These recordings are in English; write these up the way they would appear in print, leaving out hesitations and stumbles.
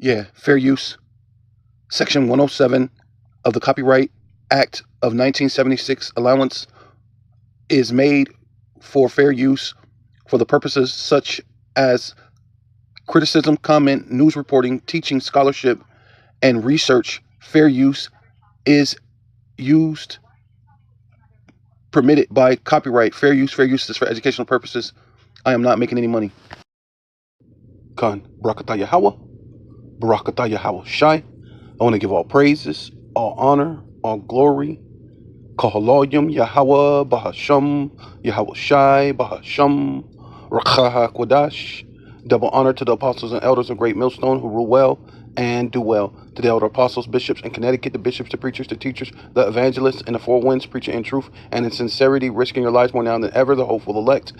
Yeah, fair use. Section 107 of the Copyright Act of 1976 allowance is made for fair use for the purposes such as criticism, comment, news reporting, teaching, scholarship, and research. Fair use is used, permitted by copyright. Fair use is for educational purposes. I am not making any money. Khan, Barakatah Yahweh, Barakatah Yahweh Shai. I want to give all praises, all honor, all glory. Kahaloyim Yahweh, Bahasham, Yahweh Shai, Bahasham, Rakaha Kwadash. Double honor to the apostles and elders of Great Millstone who rule well and do well. To the elder apostles, bishops in Connecticut, the bishops, the preachers, the teachers, the evangelists, and the four winds, preaching in truth and in sincerity, risking your lives more now than ever, the hopeful elect,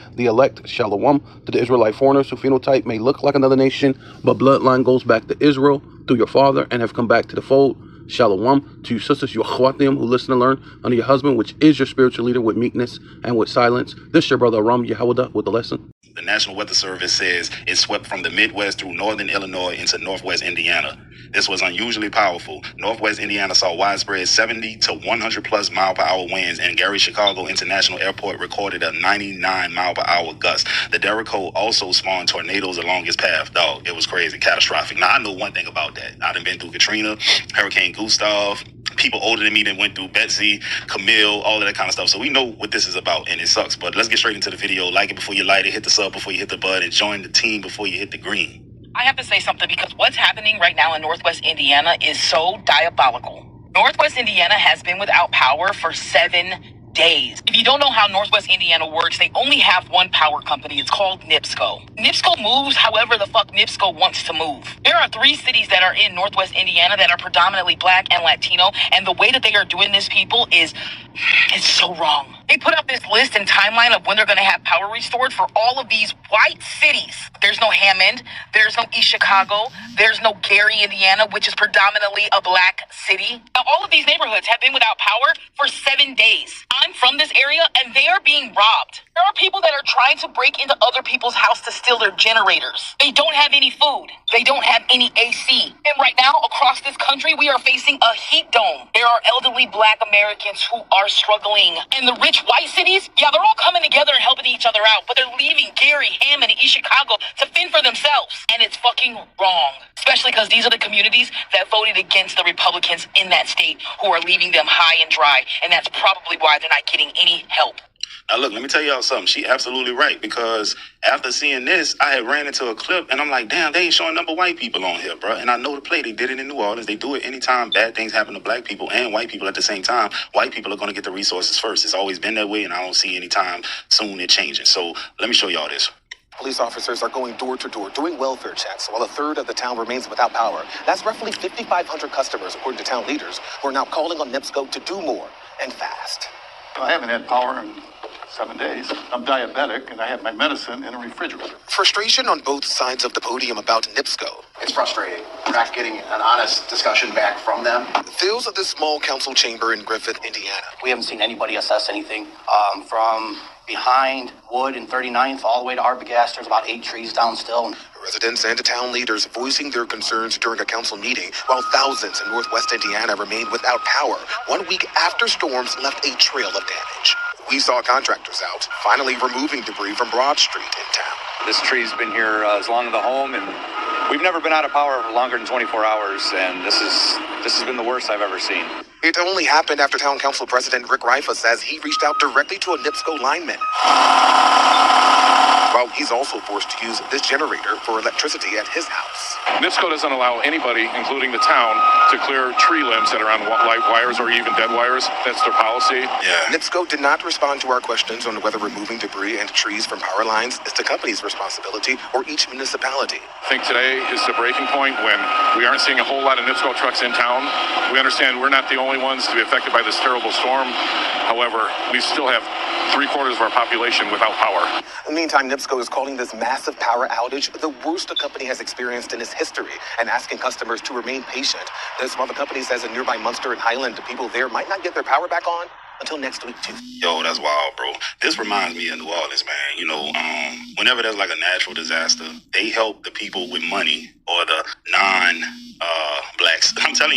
Shalom. To the Israelite foreigners who phenotype may look like another nation, but bloodline goes back to Israel through your father and have come back to the fold. Shalom. To your sisters, your akhwatim, who listen and learn under your husband, which is your spiritual leader, with meekness and with silence. This is your brother Aram Yehuda with the lesson. The National Weather Service says it swept from the Midwest through northern Illinois into northwest Indiana. This was unusually powerful. Northwest Indiana saw widespread 70 to 100 plus mile per hour winds, and Gary Chicago International Airport recorded a 99 mile per hour gust. The Derrico also spawned tornadoes along its path. Dog, it was crazy, catastrophic. Now, I know one thing about that. I done been through Katrina, Hurricane Gustav. People older than me that went through Betsy, Camille, all of that kind of stuff. So we know what this is about, and it sucks. But let's get straight into the video. Like it before you light it, hit the sub before you hit the button, and join the team before you hit the green. I have to say something because what's happening right now in Northwest Indiana is so diabolical. Northwest Indiana has been without power for 7 days. If you don't know how Northwest Indiana works, they only have one power company. It's called NIPSCO. NIPSCO moves however the fuck NIPSCO wants to move. There are 3 cities that are in Northwest Indiana that are predominantly black and Latino, and the way that they are doing this, people, it's so wrong. They put out this list and timeline of when they're going to have power restored for all of these white cities. There's no Hammond, there's no East Chicago, there's no Gary, Indiana, which is predominantly a black city. Now, all of these neighborhoods have been without power for 7 days. I'm from this area and they are being robbed. There are people that are trying to break into other people's house to steal their generators. They don't have any food. They don't have any AC. And right now, across this country, we are facing a heat dome. There are elderly black Americans who are struggling. And the rich white cities, yeah, they're all coming together and helping each other out, but they're leaving Gary, Hammond, and East Chicago to fend for themselves. And it's fucking wrong. Especially because these are the communities that voted against the Republicans in that state who are leaving them high and dry. And that's probably why they're not getting any help. Now, look, let me tell y'all something. She absolutely right, because after seeing this, I had ran into a clip, and I'm like, damn, they ain't showing number white people on here, bro. And I know the play. They did it in New Orleans. They do it anytime bad things happen to black people and white people at the same time. White people are going to get the resources first. It's always been that way, and I don't see any time soon it changing. So let me show y'all this. Police officers are going door to door doing welfare checks while a third of the town remains without power. That's roughly 5,500 customers, according to town leaders, who are now calling on NIPSCO to do more and fast. I haven't had power in 7 days. I'm diabetic, and I have my medicine in a refrigerator. Frustration on both sides of the podium about NIPSCO. It's frustrating. We're not getting an honest discussion back from them. Fills this small council chamber in Griffith, Indiana. We haven't seen anybody assess anything. From behind Wood and 39th all the way to Arbogast, there's about 8 trees down still. Residents and town leaders voicing their concerns during a council meeting, while thousands in Northwest Indiana remained without power 1 week after storms left a trail of damage. We saw contractors out, finally removing debris from Broad Street in town. This tree's been here as long as the home, and we've never been out of power for longer than 24 hours, and this has been the worst I've ever seen. It only happened after Town Council President Rick Rifa says he reached out directly to a NIPSCO lineman. While he's also forced to use this generator for electricity at his house. NIPSCO doesn't allow anybody, including the town, to clear tree limbs that are on live wires or even dead wires. That's their policy. Yeah. NIPSCO did not respond to our questions on whether removing debris and trees from power lines is the company's responsibility or each municipality. I think today is the breaking point when we aren't seeing a whole lot of NIPSCO trucks in town. We understand we're not the only ones to be affected by this terrible storm. However, we still have 3/4 of our population without power. In the meantime, NIPSCO is calling this massive power outage the worst the company has experienced in its history and asking customers to remain patient. This while the company says in nearby Munster and Highland, the people there might not get their power back on until next week, too. Yo, that's wild, bro. This reminds me of New Orleans, man. You know, whenever there's like a natural disaster, they help the people with money or the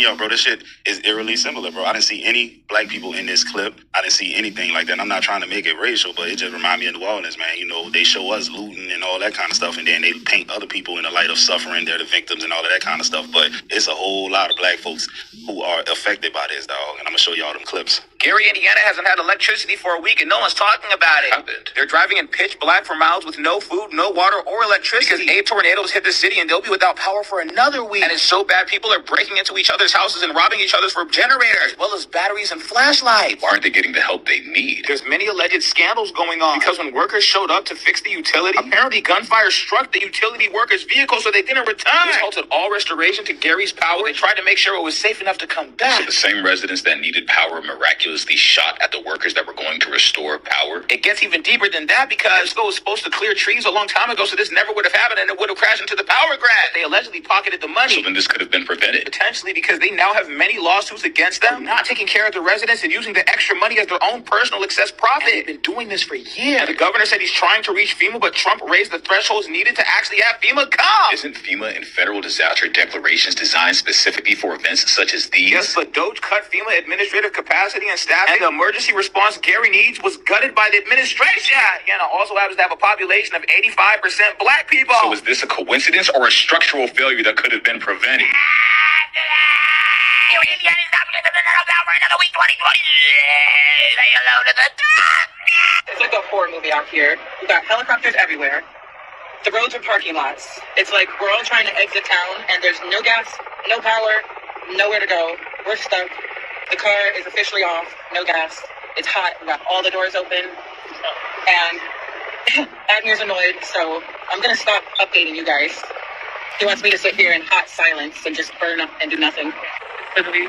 y'all, bro, this shit is eerily similar, bro. I didn't see any black people in this clip. I didn't see anything like that. And I'm not trying to make it racial, but it just reminds me of New Orleans, man. You know, they show us looting and all that kind of stuff, and then they paint other people in the light of suffering. They're the victims and all of that kind of stuff. But it's a whole lot of black folks who are affected by this, dog. And I'm gonna show y'all them clips. Gary, Indiana hasn't had electricity for a week and no one's talking about it. Happened. They're driving in pitch black for miles with no food, no water, or electricity. Because 8 tornadoes hit the city and they'll be without power for another week. And it's so bad people are breaking into each other's houses and robbing each other for generators, as well as batteries and flashlights. Why aren't they getting the help they need? There's many alleged scandals going on. Because when workers showed up to fix the utility, apparently gunfire struck the utility workers' vehicle so they didn't return. This halted all restoration to Gary's power. They tried to make sure it was safe enough to come back. So the same residents that needed power miraculously shot at the workers that were going to restore power? It gets even deeper than that because NIPSCO was supposed to clear trees a long time ago, so this never would have happened and it would have crashed into the power grid. They allegedly pocketed the money. So then this could have been prevented. Potentially, because they now have many lawsuits against them, not taking care of the residents and using the extra money as their own personal excess profit. And they've been doing this for years. And the governor said he's trying to reach FEMA, but Trump raised the thresholds needed to actually have FEMA come. Isn't FEMA and federal disaster declarations designed specifically for events such as these? Yes, but Doge cut FEMA administrative capacity and staffing, and the emergency response Gary needs was gutted by the administration. And it also happens to have a population of 85% black people. So is this a coincidence or a structural failure that could have been prevented? It's like a horror movie out here. We got helicopters everywhere. The roads are parking lots. It's like we're all trying to exit town, and there's no gas, no power, nowhere to go. We're stuck. The car is officially off. No gas. It's hot. We got all the doors open. And Admir's annoyed, so I'm going to stop updating you guys. He wants me to sit here in hot silence and just burn up and do nothing. Literally.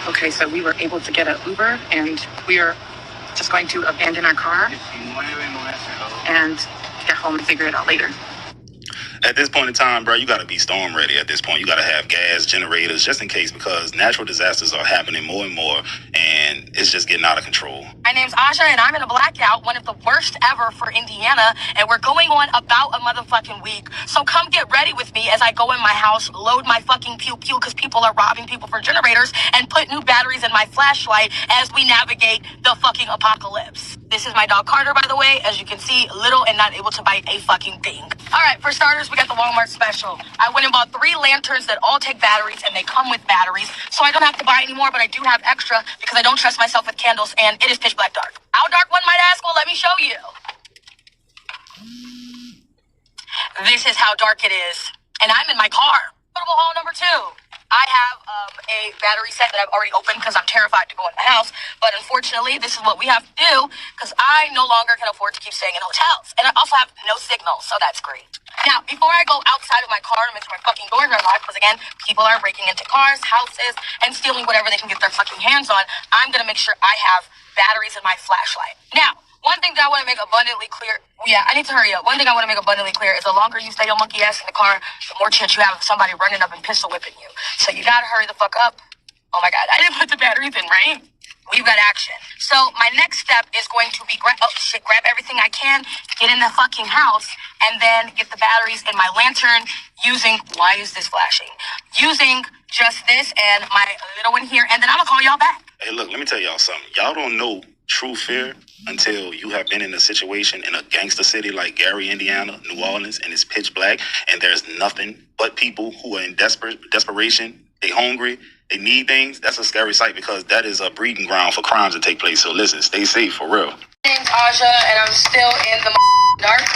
Okay, so we were able to get an Uber, and we are just going to abandon our car and get home and figure it out later. At this point in time, bro, you got to be storm ready. At this point, you got to have gas generators just in case, because natural disasters are happening more and more, and it's just getting out of control. My name's Aja, and I'm in a blackout, one of the worst ever for Indiana, and we're going on about a motherfucking week. So come get ready with me as I go in my house, load my fucking pew-pew, because people are robbing people for generators, and put new batteries in my flashlight as we navigate the fucking apocalypse. This is my dog Carter, by the way. As you can see, little and not able to bite a fucking thing. All right, for starters, we got the Walmart special. I went and bought 3 lanterns that all take batteries, and they come with batteries, so I don't have to buy any more, but I do have extra because I don't trust myself with candles, and it is pitch black dark. How dark, one might ask? Well, let me show you. This is how dark it is, and I'm in my car. Portable haul number 2. I have a battery set that I've already opened because I'm terrified to go in my house. But unfortunately, this is what we have to do because I no longer can afford to keep staying in hotels. And I also have no signal, so that's great. Now, before I go outside of my car to make sure my fucking doors are locked, because again, people are breaking into cars, houses, and stealing whatever they can get their fucking hands on, I'm going to make sure I have batteries in my flashlight. Now, one thing that I want to make abundantly clear, I need to hurry up. One thing I want to make abundantly clear is the longer you stay your monkey ass in the car, the more chance you have of somebody running up and pistol whipping you. So you gotta hurry the fuck up. Oh my God, I didn't put the batteries in, right? We've got action. So my next step is going to be grab everything I can, get in the fucking house, and then get the batteries in my lantern using, why is this flashing? Using just this and my little one here, and then I'm gonna call y'all back. Hey, look, let me tell y'all something. Y'all don't know true fear until you have been in a situation in a gangster city like Gary, Indiana, New Orleans, and it's pitch black, and there's nothing but people who are in desperation. They hungry. They need things. That's a scary sight because that is a breeding ground for crimes to take place. So listen, stay safe for real. My name's Aja, and I'm still in the dark.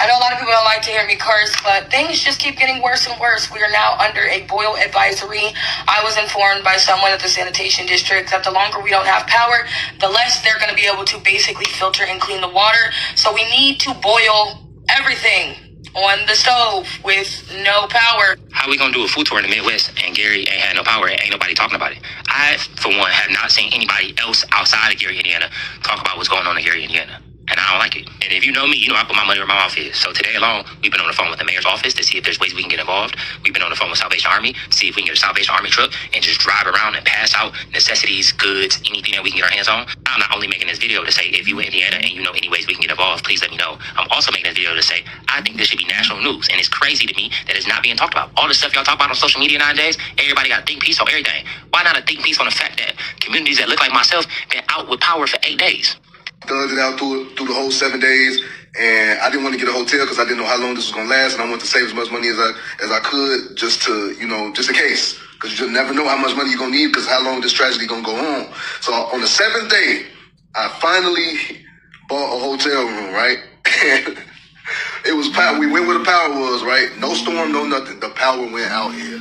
I know a lot of people don't like to hear me curse, but things just keep getting worse and worse. We are now under a boil advisory. I was informed by someone at the sanitation district that the longer we don't have power, the less they're going to be able to basically filter and clean the water. So we need to boil everything on the stove with no power. How we gonna do a food tour in the Midwest and Gary ain't had no power and ain't nobody talking about it? I, for one, have not seen anybody else outside of Gary, Indiana talk about what's going on in Gary, Indiana. And I don't like it. And if you know me, you know I put my money where my mouth is. So today alone, we've been on the phone with the mayor's office to see if there's ways we can get involved. We've been on the phone with Salvation Army to see if we can get a Salvation Army truck and just drive around and pass out necessities, goods, anything that we can get our hands on. I'm not only making this video to say, if you in Indiana and you know any ways we can get involved, please let me know. I'm also making this video to say, I think this should be national news. And it's crazy to me that it's not being talked about. All the stuff y'all talk about on social media nowadays, everybody got a think piece on everything. Why not a think piece on the fact that communities that look like myself been out with power for 8 days? Thugged it out through the whole 7 days, and I didn't want to get a hotel because I didn't know how long this was gonna last, and I wanted to save as much money as I could just to, just in case, because you just never know how much money you're gonna need because how long this tragedy gonna go on. So on the 7th day, I finally bought a hotel room, right? It was power. We went where the power was, right? No storm, no nothing. The power went out here.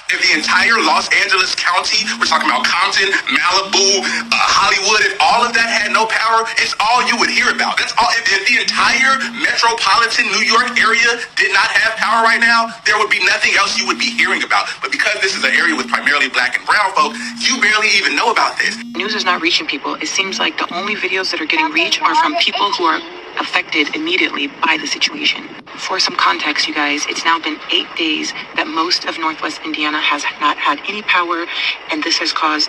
If the entire Los Angeles County, we're talking about Compton, Malibu, Hollywood, if all of that had no power, it's all you would hear about. That's all. If the entire metropolitan New York area did not have power right now, there would be nothing else you would be hearing about. But because this is an area with primarily black and brown folk, you barely even know about this. News is not reaching people. It seems like the only videos that are getting reach are from people who are affected immediately by the situation. For some context, you guys, it's now been 8 days that most of Northwest Indiana has not had any power, and this has caused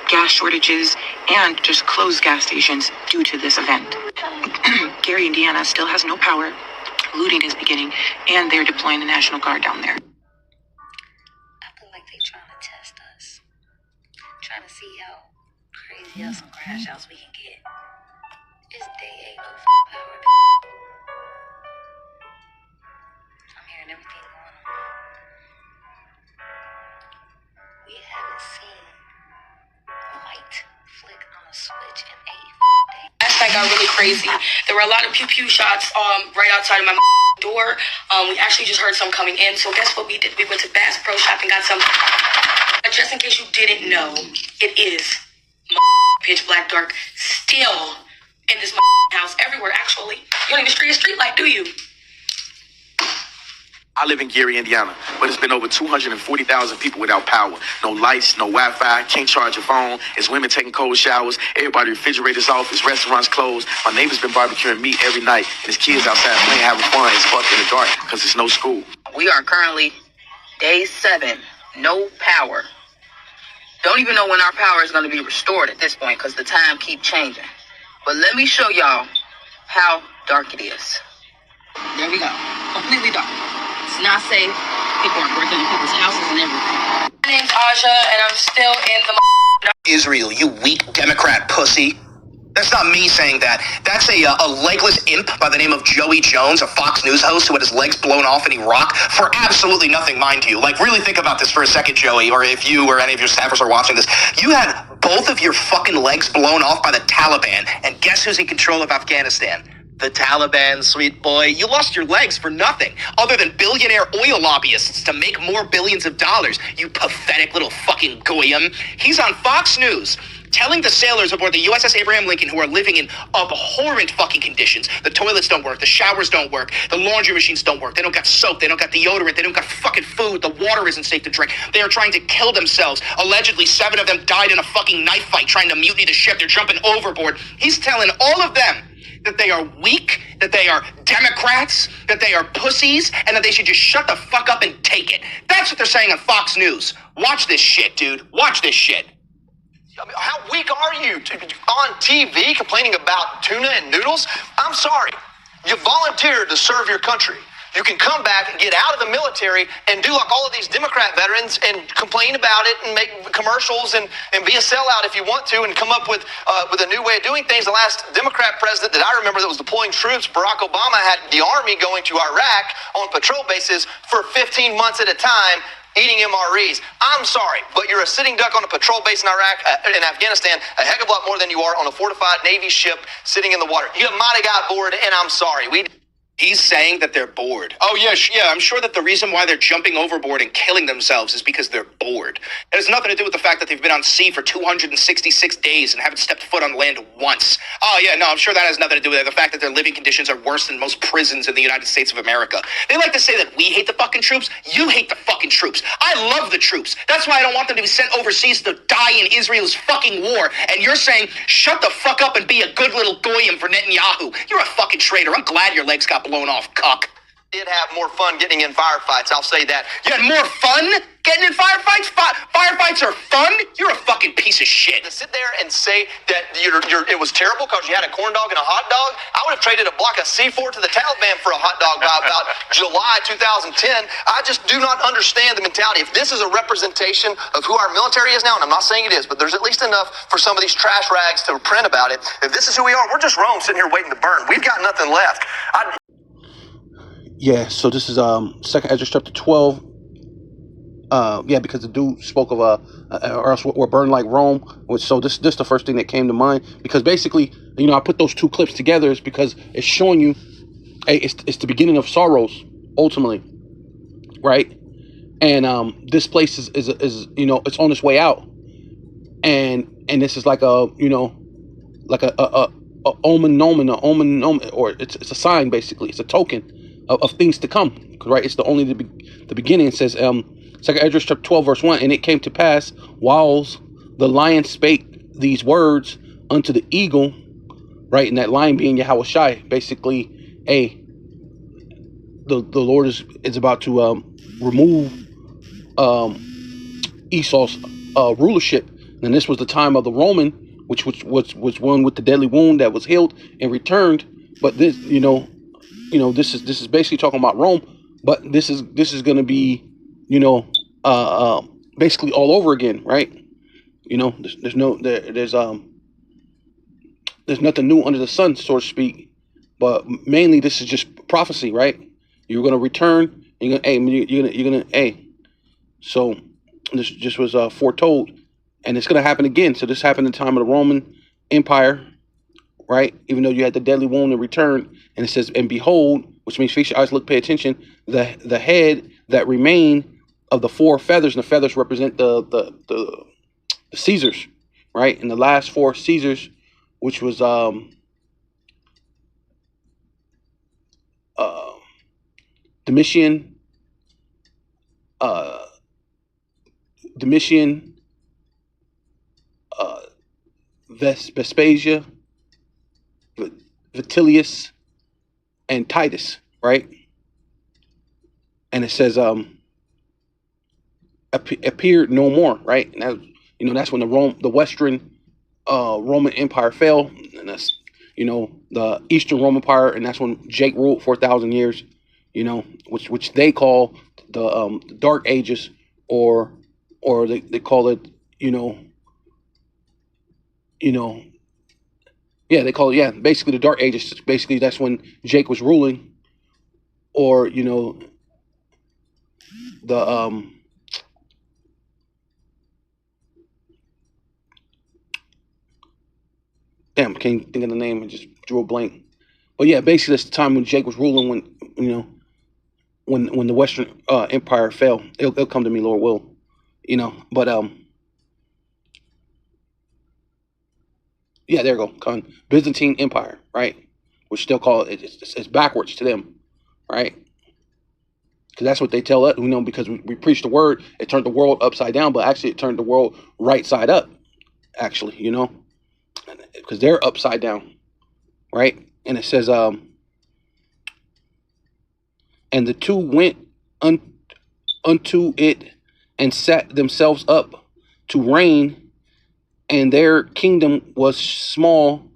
gas shortages and just closed gas stations due to this event. Gary, Indiana still has no power. Looting is beginning, and they're deploying the National Guard down there. I feel like they're trying to test us. Trying to see how crazy of some crash outs we can get. This day ain't no power. I'm hearing everything going on. We haven't seen light flick on a switch in 8 days. Last night got really crazy. There were a lot of pew-pew shots right outside of my door. We actually just heard some coming in. So guess what we did? We went to Bass Pro Shop and got some. Just in case you didn't know, it is pitch black dark still in this house everywhere. Actually, you don't even street a street light, do you? I live in Gary, Indiana, but it's been over 240,000 people without power. No lights, no Wi-Fi, can't charge your phone. It's women taking cold showers. Everybody refrigerators off. It's restaurants closed. My neighbor's been barbecuing meat every night. And his kids outside playing, having fun. It's fucked in the dark because there's no school. We are currently day 7, no power. Don't even know when our power is going to be restored at this point because the time keeps changing. But let me show y'all how dark it is. There we go. Completely dark. It's not safe. People are breaking in people's houses and everything. My name's Aja, and I'm still in the Israel, you weak Democrat pussy. That's not me saying that. That's a legless imp by the name of Joey Jones, a Fox News host who had his legs blown off in Iraq for absolutely nothing, mind you. Like, really think about this for a second, Joey, or if you or any of your staffers are watching this. You had both of your fucking legs blown off by the Taliban, and guess who's in control of Afghanistan? The Taliban, sweet boy. You lost your legs for nothing, other than billionaire oil lobbyists to make more billions of dollars. You pathetic little fucking goyim. He's on Fox News telling the sailors aboard the USS Abraham Lincoln who are living in abhorrent fucking conditions. The toilets don't work, the showers don't work, the laundry machines don't work, they don't got soap, they don't got deodorant, they don't got fucking food, the water isn't safe to drink. They are trying to kill themselves. Allegedly, 7 of them died in a fucking knife fight trying to mutiny the ship. They're jumping overboard. He's telling all of them that they are weak, that they are Democrats, that they are pussies, and that they should just shut the fuck up and take it. That's what they're saying on Fox News. Watch this shit, dude. Watch this shit. I mean, how weak are you on TV complaining about tuna and noodles? I'm sorry. You volunteered to serve your country. You can come back and get out of the military and do like all of these Democrat veterans and complain about it and make commercials and be a sellout if you want to and come up with a new way of doing things. The last Democrat president that I remember that was deploying troops, Barack Obama, had the army going to Iraq on patrol bases for 15 months at a time, eating MREs. I'm sorry, but you're a sitting duck on a patrol base in Iraq, in Afghanistan, a heck of a lot more than you are on a fortified Navy ship sitting in the water. You might have got bored, and I'm sorry. He's saying that they're bored. Oh, yeah, yeah. I'm sure that the reason why they're jumping overboard and killing themselves is because they're bored. It has nothing to do with the fact that they've been on sea for 266 days and haven't stepped foot on land once. Oh, yeah, no, I'm sure that has nothing to do with it. The fact that their living conditions are worse than most prisons in the United States of America. They like to say that we hate the fucking troops. You hate the fucking troops. I love the troops. That's why I don't want them to be sent overseas to die in Israel's fucking war. And you're saying, shut the fuck up and be a good little goyim for Netanyahu. You're a fucking traitor. I'm glad your legs got blown off, cuck. Did have more fun getting in firefights, I'll say that. You had more fun getting in firefights? Firefights are fun? You're a fucking piece of shit. To sit there and say that it was terrible because you had a corn dog and a hot dog, I would have traded a block of C4 to the Taliban for a hot dog by about July 2010. I just do not understand the mentality. If this is a representation of who our military is now, and I'm not saying it is, but there's at least enough for some of these trash rags to print about it. If this is who we are, we're just Rome sitting here waiting to burn. We've got nothing left. Yeah, so this is Second Ezra chapter 12. Yeah, because the dude spoke of or else we're burned like Rome. So this the first thing that came to mind, because basically, I put those two clips together is because it's showing you, hey, it's the beginning of sorrows ultimately, right? And this place is it's on its way out, and this is like a omen, or it's a sign basically. It's a token of things to come, right? It's the beginning. It says, 2nd Ezra chapter 12 verse 1, and it came to pass whiles the lion spake these words unto the eagle, right? And that lion being Yahweh Shai, basically, the Lord is about to remove Esau's rulership, and this was the time of the Roman, which was one with the deadly wound that was healed and returned. But this, this is basically talking about Rome, but this is going to be, basically all over again, right? There's nothing new under the sun, so to speak. But mainly, this is just prophecy, right? You're going to return. You're gonna. So this just was foretold, and it's going to happen again. So this happened in the time of the Roman Empire, right? Even though you had the deadly wound and return, and it says, and behold, which means feast your eyes, look, pay attention. The head that remained of the four feathers, and the feathers represent the Caesars, right? And the last four Caesars, which was Domitian, Vespasia, Vitellius, and Titus, right? And it says appeared no more, right? And that, that's when the Western Roman Empire fell, and that's the Eastern Roman Empire, and that's when Jake ruled for 1,000 years, which they call the Dark Ages, or they call it they call it basically the Dark Ages. Basically, that's when Jake was ruling, or the damn, can't think of the name. I just drew a blank. But yeah, basically that's the time when Jake was ruling, when the Western Empire fell. It'll come to me, Lord will. But yeah, there you go. Byzantine Empire, right? Which they'll call it. It's backwards to them, right? Because that's what they tell us, because we preach the word. It turned the world upside down, but actually it turned the world right side up, actually, because they're upside down, right? And it says, and the two went unto it and set themselves up to reign, and their kingdom was small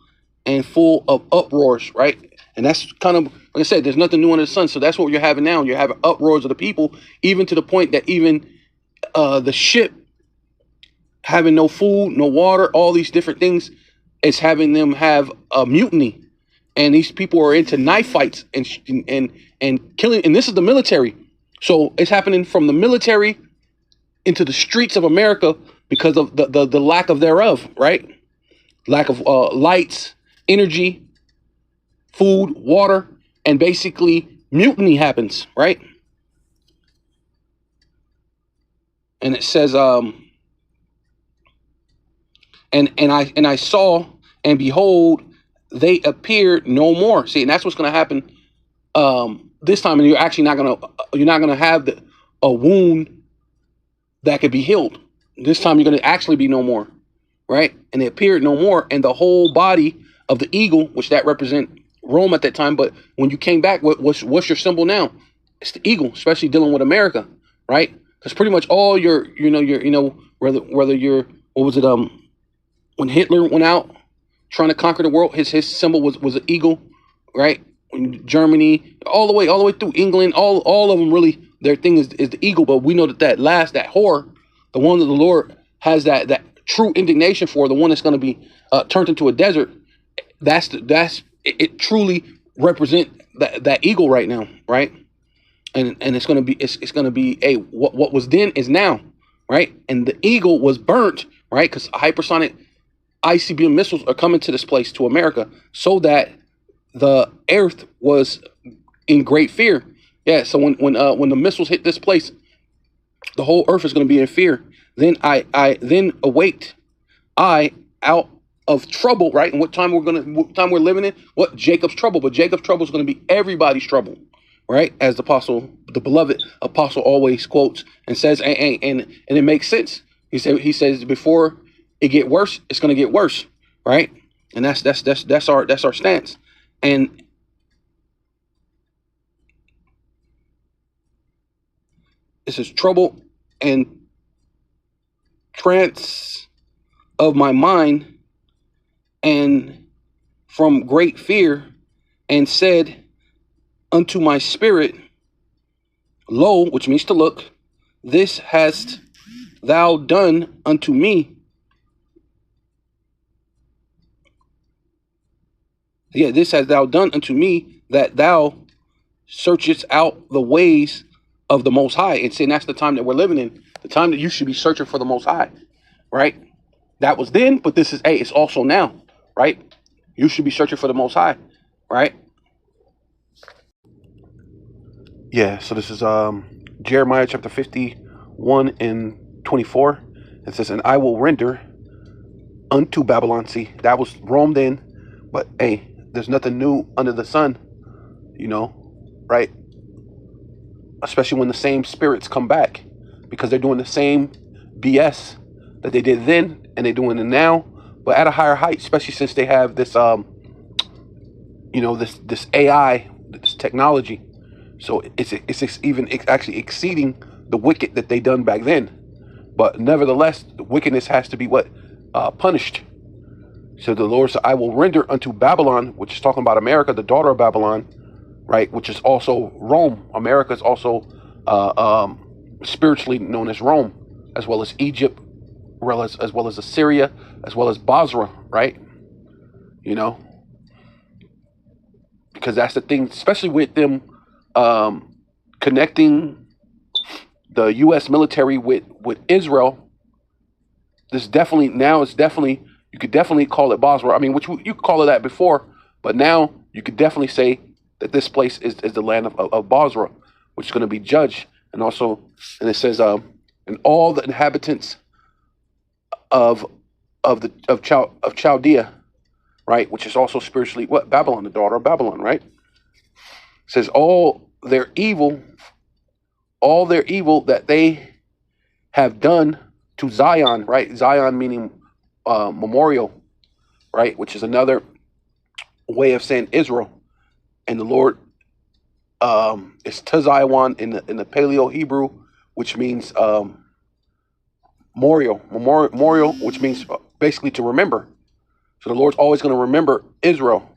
and full of uproars, right? And that's kind of, like I said, there's nothing new under the sun. So that's what you're having now. You're having uproars of the people, even to the point that even the ship having no food, no water, all these different things, is having them have a mutiny. And these people are into knife fights and killing. And this is the military. So it's happening from the military into the streets of America because of the lack of thereof, right? Lack of lights, energy, food, water. and basically mutiny happens, right? And it says, and I saw, and behold, they appeared no more. See, and that's what's going to happen this time. And you're actually not gonna have a wound that could be healed. This time you're going to actually be no more, right? And they appeared no more, and the whole body of the eagle, which that represent Rome at that time. But when you came back, what's your symbol now? It's the eagle, especially dealing with America, right? Because pretty much all your whether you're, what was it, when Hitler went out trying to conquer the world, his symbol was an eagle, right? In Germany, all the way through England, all of them really, their thing is the eagle. But we know that whore, the one that the Lord has that true indignation for, the one that's going to be turned into a desert. It truly represent that eagle right now, right? And it's going to be what was then is now, right? And the eagle was burnt, right? Because hypersonic ICBM missiles are coming to this place, to America, so that the earth was in great fear. Yeah, so when the missiles hit this place, the whole earth is going to be in fear. Then I then awaked, I out of trouble, right? And what time we're living in? What Jacob's trouble? But Jacob's trouble is going to be everybody's trouble, right? As the beloved apostle always quotes and says, and it makes sense. He says before it get worse, it's going to get worse, right? And that's our stance. And this is trouble and trance of my mind, and from great fear, and said unto my spirit, lo, which means to look, this hast thou done unto me. Yeah, this hast thou done unto me, that thou searchest out the ways of the Most High. And saying that's the time that we're living in, the time that you should be searching for the Most High, right? That was then, but this is, it's also now, right? You should be searching for the Most High, right? Yeah, so this is Jeremiah chapter 51 and 24. It says, and I will render unto Babylon. See, that was Rome then, but hey, there's nothing new under the sun, right? Especially when the same spirits come back, because they're doing the same BS that they did then, and they're doing it now, but at a higher height, especially since they have this this AI, this technology. So it's actually exceeding the wicked that they done back then. But nevertheless, the wickedness has to be punished. So the Lord said, I will render unto Babylon, which is talking about America, the daughter of Babylon, right, which is also Rome. America is also spiritually known as Rome, as well as Egypt, as well as Assyria, as well as Basra, right? Because that's the thing, especially with them connecting the U.S. military with Israel. This definitely, now it's definitely, you could definitely call it Basra. I mean, which you could call it that before, but now you could definitely say that this place is the land of Basra, which is going to be judged. And also, and it says, and all the inhabitants of Chaldea, right, which is also spiritually Babylon, the daughter of Babylon, right? It says all their evil that they have done to Zion, right? Zion meaning memorial, right? Which is another way of saying Israel. And the Lord is Tazion in the Paleo Hebrew, which means memorial, which means basically to remember. So the Lord's always going to remember Israel,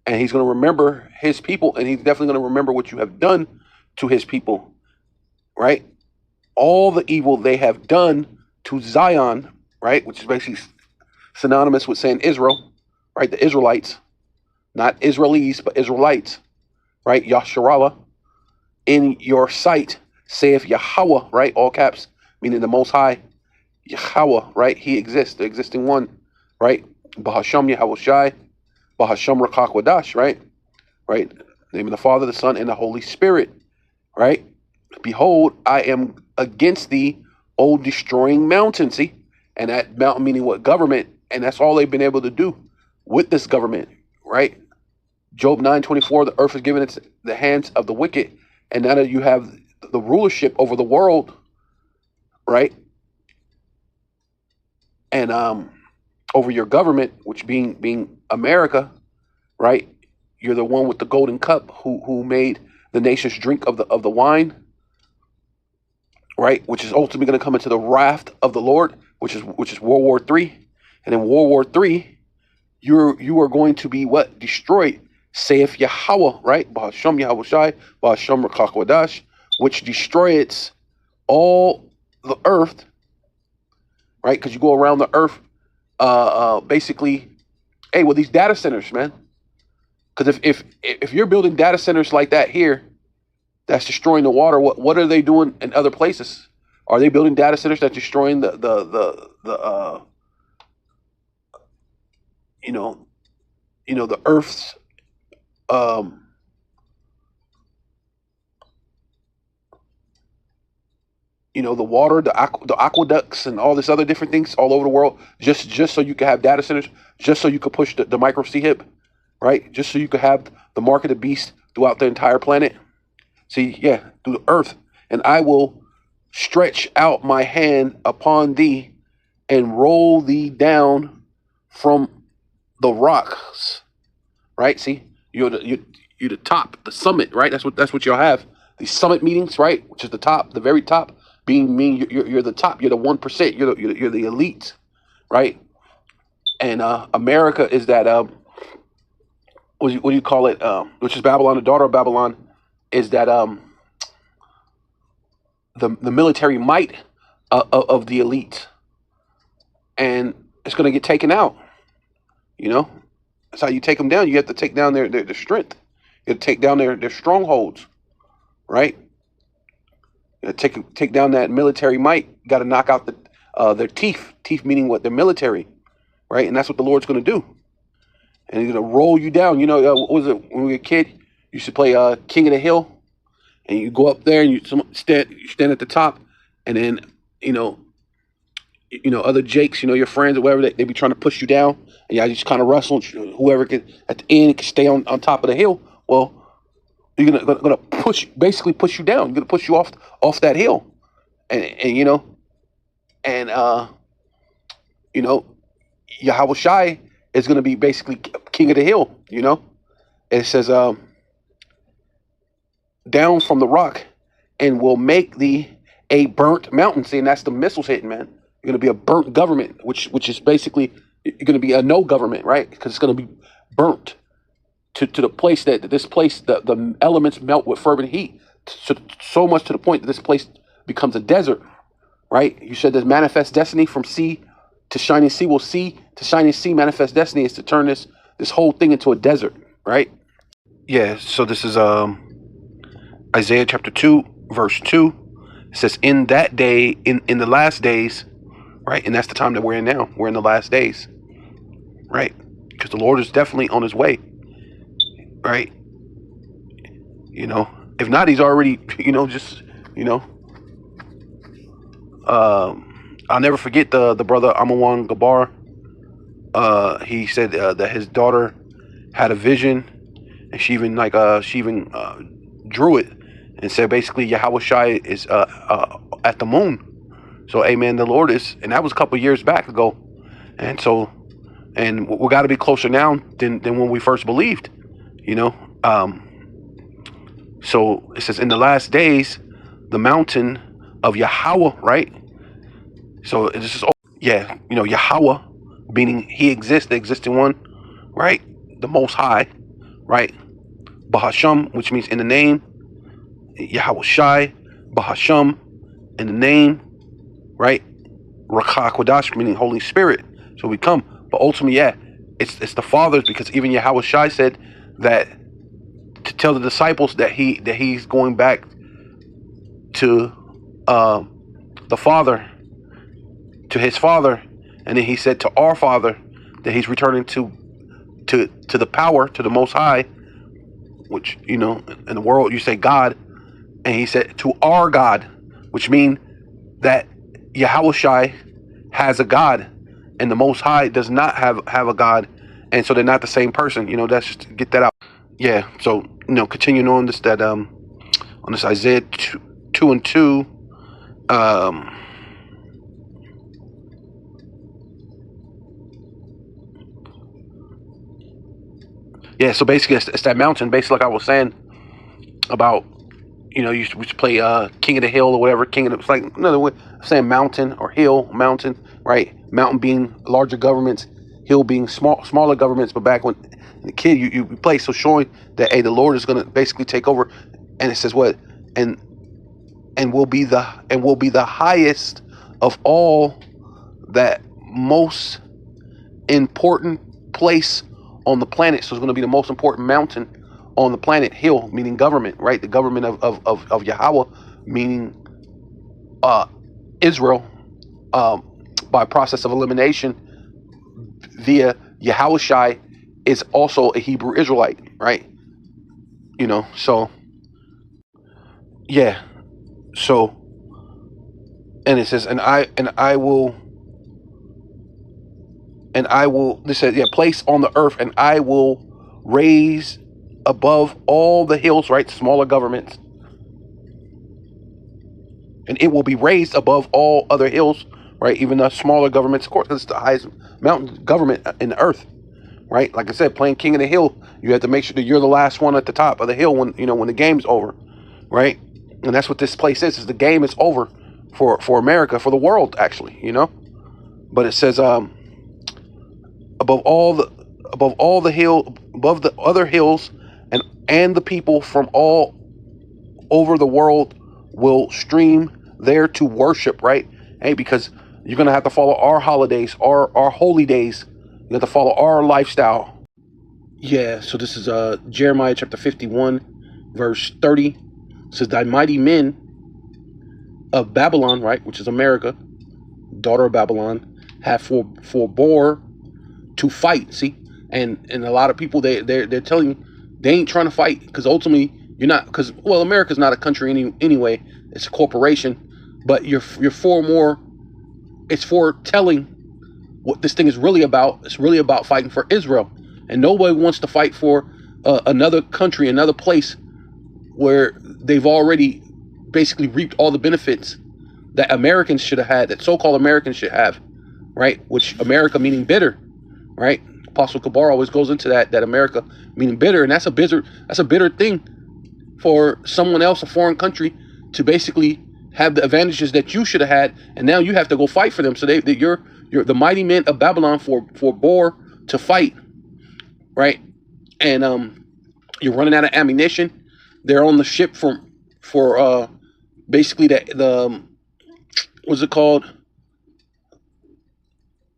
and he's going to remember his people, and he's definitely going to remember what you have done to his people, right? All the evil they have done to Zion, right? Which is basically synonymous with saying Israel, right? The Israelites, not Israelis, but Israelites, right? Yasharallah, in your sight, saith Yahweh, right? All caps, meaning the Most High, Yahweh, right? He exists, the existing one, right? Bahasham Yahweh Shai, Bahasham Rakak Wadash, right? Right? In the name of the Father, the Son, and the Holy Spirit, right? Behold, I am against thee, O destroying mountain. See? And that mountain meaning what? Government. And that's all they've been able to do with this government, right? Job 9:24, the earth is given into the hands of the wicked. And now that you have the rulership over the world, right? And over your government, which being America, right? You're the one with the golden cup who made the nations drink of the wine, right? Which is ultimately going to come into the wrath of the Lord, which is World War III. And in World War III, you are going to be what? Destroyed, saith Yahweh, right? Bahasham Yahweh Shai, Bahasham Rakakwadash, which destroys all the earth, right? Because you go around the earth, basically, hey, well, these data centers, man. Because if you're building data centers like that here, that's destroying the water. What are they doing in other places? Are they building data centers that's destroying the the Earth's the water, the aqueducts, and all this other different things all over the world, just so you can have data centers, just so you could push the micro C-HIP, right? Just so you could have the mark of the beast throughout the entire planet. See, yeah, through the earth. And I will stretch out my hand upon thee and roll thee down from the rocks, right? See, you're the top, the summit, right? That's what you'll have. These summit meetings, right? Which is the top, the very top. Being you're the top, you're the 1%, you're the elite, right? And America is that what do you call it? Which is Babylon, the daughter of Babylon, is that the military might of the elite, and it's going to get taken out. That's how you take them down. You have to take down their strength. You have to take down their strongholds, right? You take down that military might. You got to knock out their teeth. Teeth meaning what? Their military, right? And that's what the Lord's going to do. And He's going to roll you down. What was it when we were a kid? You used to play King of the Hill, and you go up there and you stand at the top, and then other Jakes, your friends or whatever, they be trying to push you down, and you just kind of wrestle. Whoever can at the end can stay on top of the hill. Well, you're gonna basically push you down. You're gonna push you off that hill, and Yahweh Shai is gonna be basically king of the hill. It says down from the rock, and will make thee a burnt mountain. See, and that's the missiles hitting, man. You're gonna be a burnt government, which is basically you're gonna be a no government, right? Because it's gonna be burnt to the place that this place the elements melt with fervent heat, so much to the point that this place becomes a desert, right? You said there's manifest destiny from sea to shining sea. Well, sea to shining sea, manifest destiny is to turn this whole thing into a desert, right? Yeah. So this is Isaiah chapter 2, verse 2. It says, in that day, in the last days, right? And that's the time that we're in now. We're in the last days, right? Because the Lord is definitely on His way, right? If not, He's already, I'll never forget the brother Amawan Gabar. He said that his daughter had a vision, and she even drew it and said basically Yahweh Shai is at the moon. So amen, the Lord is, and that was a couple years back ago, and we got to be closer now than when we first believed, so it says in the last days the mountain of Yahweh, right? So this is Yahweh meaning He exists, the existing one, right? The Most High, right? Bahasham, which means in the name. Yahweh Shai, Bahasham, in the name, right? Rakah Kodash, meaning Holy Spirit. So we come, but ultimately, it's the Father's, because even Yahweh Shai said that to tell the disciples that he's going back to the Father, to His Father, and then He said to our Father that He's returning to the power, to the Most High, which, you know, in the world you say God, and he said to our God, which mean that Yahushai has a God, and the Most High does not have a God, and so they're not the same person. You know, that's just to get that out. Yeah. So, you know, continuing on this on this Isaiah 2:2. Yeah. So basically, it's that mountain. Basically, like I was saying about, you know, we used to play King of the Hill or whatever. King of the, it's like another way of saying mountain or hill, mountain, right? Mountain being larger governments, hill being smaller governments. But back when the kid you play, so showing that, hey, the Lord is going to basically take over, and it says what, and will be the highest of all, that most important place on the planet. So it's going to be the most important mountain on the planet. Hill meaning government, right? The government of Yahweh, meaning Israel, by process of elimination via Yahushai, is also a Hebrew Israelite, right? You know, so yeah. So, and it says, and I will, this says, yeah, place on the earth, and I will raise above all the hills, right? Smaller governments. And it will be raised above all other hills, right? Even the smaller governments, of course, it's the highest mountain government in the earth, right? Like I said, playing King of the Hill, you have to make sure that you're the last one at the top of the hill when, you know, when the game's over, right? And that's what this place is the game is over for America, for the world, actually, you know? But it says, above all the hill, above the other hills, and the people from all over the world will stream there to worship, right? Hey, because you're gonna have to follow our holidays, our holy days. You have to follow our lifestyle. Yeah. So this is Jeremiah chapter 51, verse 30. It says, "Thy mighty men of Babylon," right, which is America, daughter of Babylon, have forbore to fight. See, and a lot of people they're telling you they ain't trying to fight, because ultimately you're not, because, well, America's not a country anyway. It's a corporation, but you're for more. It's for telling what this thing is really about. It's really about fighting for Israel, and nobody wants to fight for another country, another place where they've already basically reaped all the benefits that Americans should have had, that so-called Americans should have, right? Which America meaning bitter, right? Apostle Kabar always goes into that America meaning bitter, and that's a bitter thing for someone else, a foreign country, to basically have the advantages that you should have had, and now you have to go fight for them. So you're the mighty men of Babylon forbore to fight, right? And you're running out of ammunition. They're on the ship for basically the what's it called?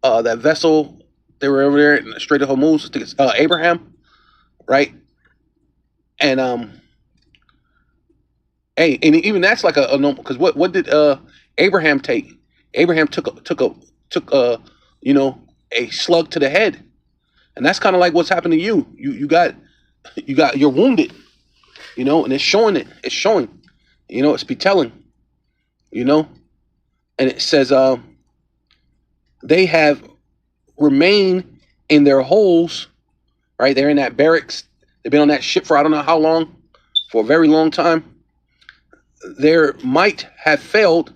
That vessel. They were over there in the Strait of Hormuz. I think it's Abraham, right? And hey, and even that's like a normal, because what did Abraham take? Abraham took a you know, a slug to the head, and that's kind of like what's happened to you. You're wounded, you know, and it's showing, you know, it's be telling, you know, and it says they have remained in their holes, right? They're in that barracks. They've been on that ship for I don't know how long, for a very long time. Their might have failed,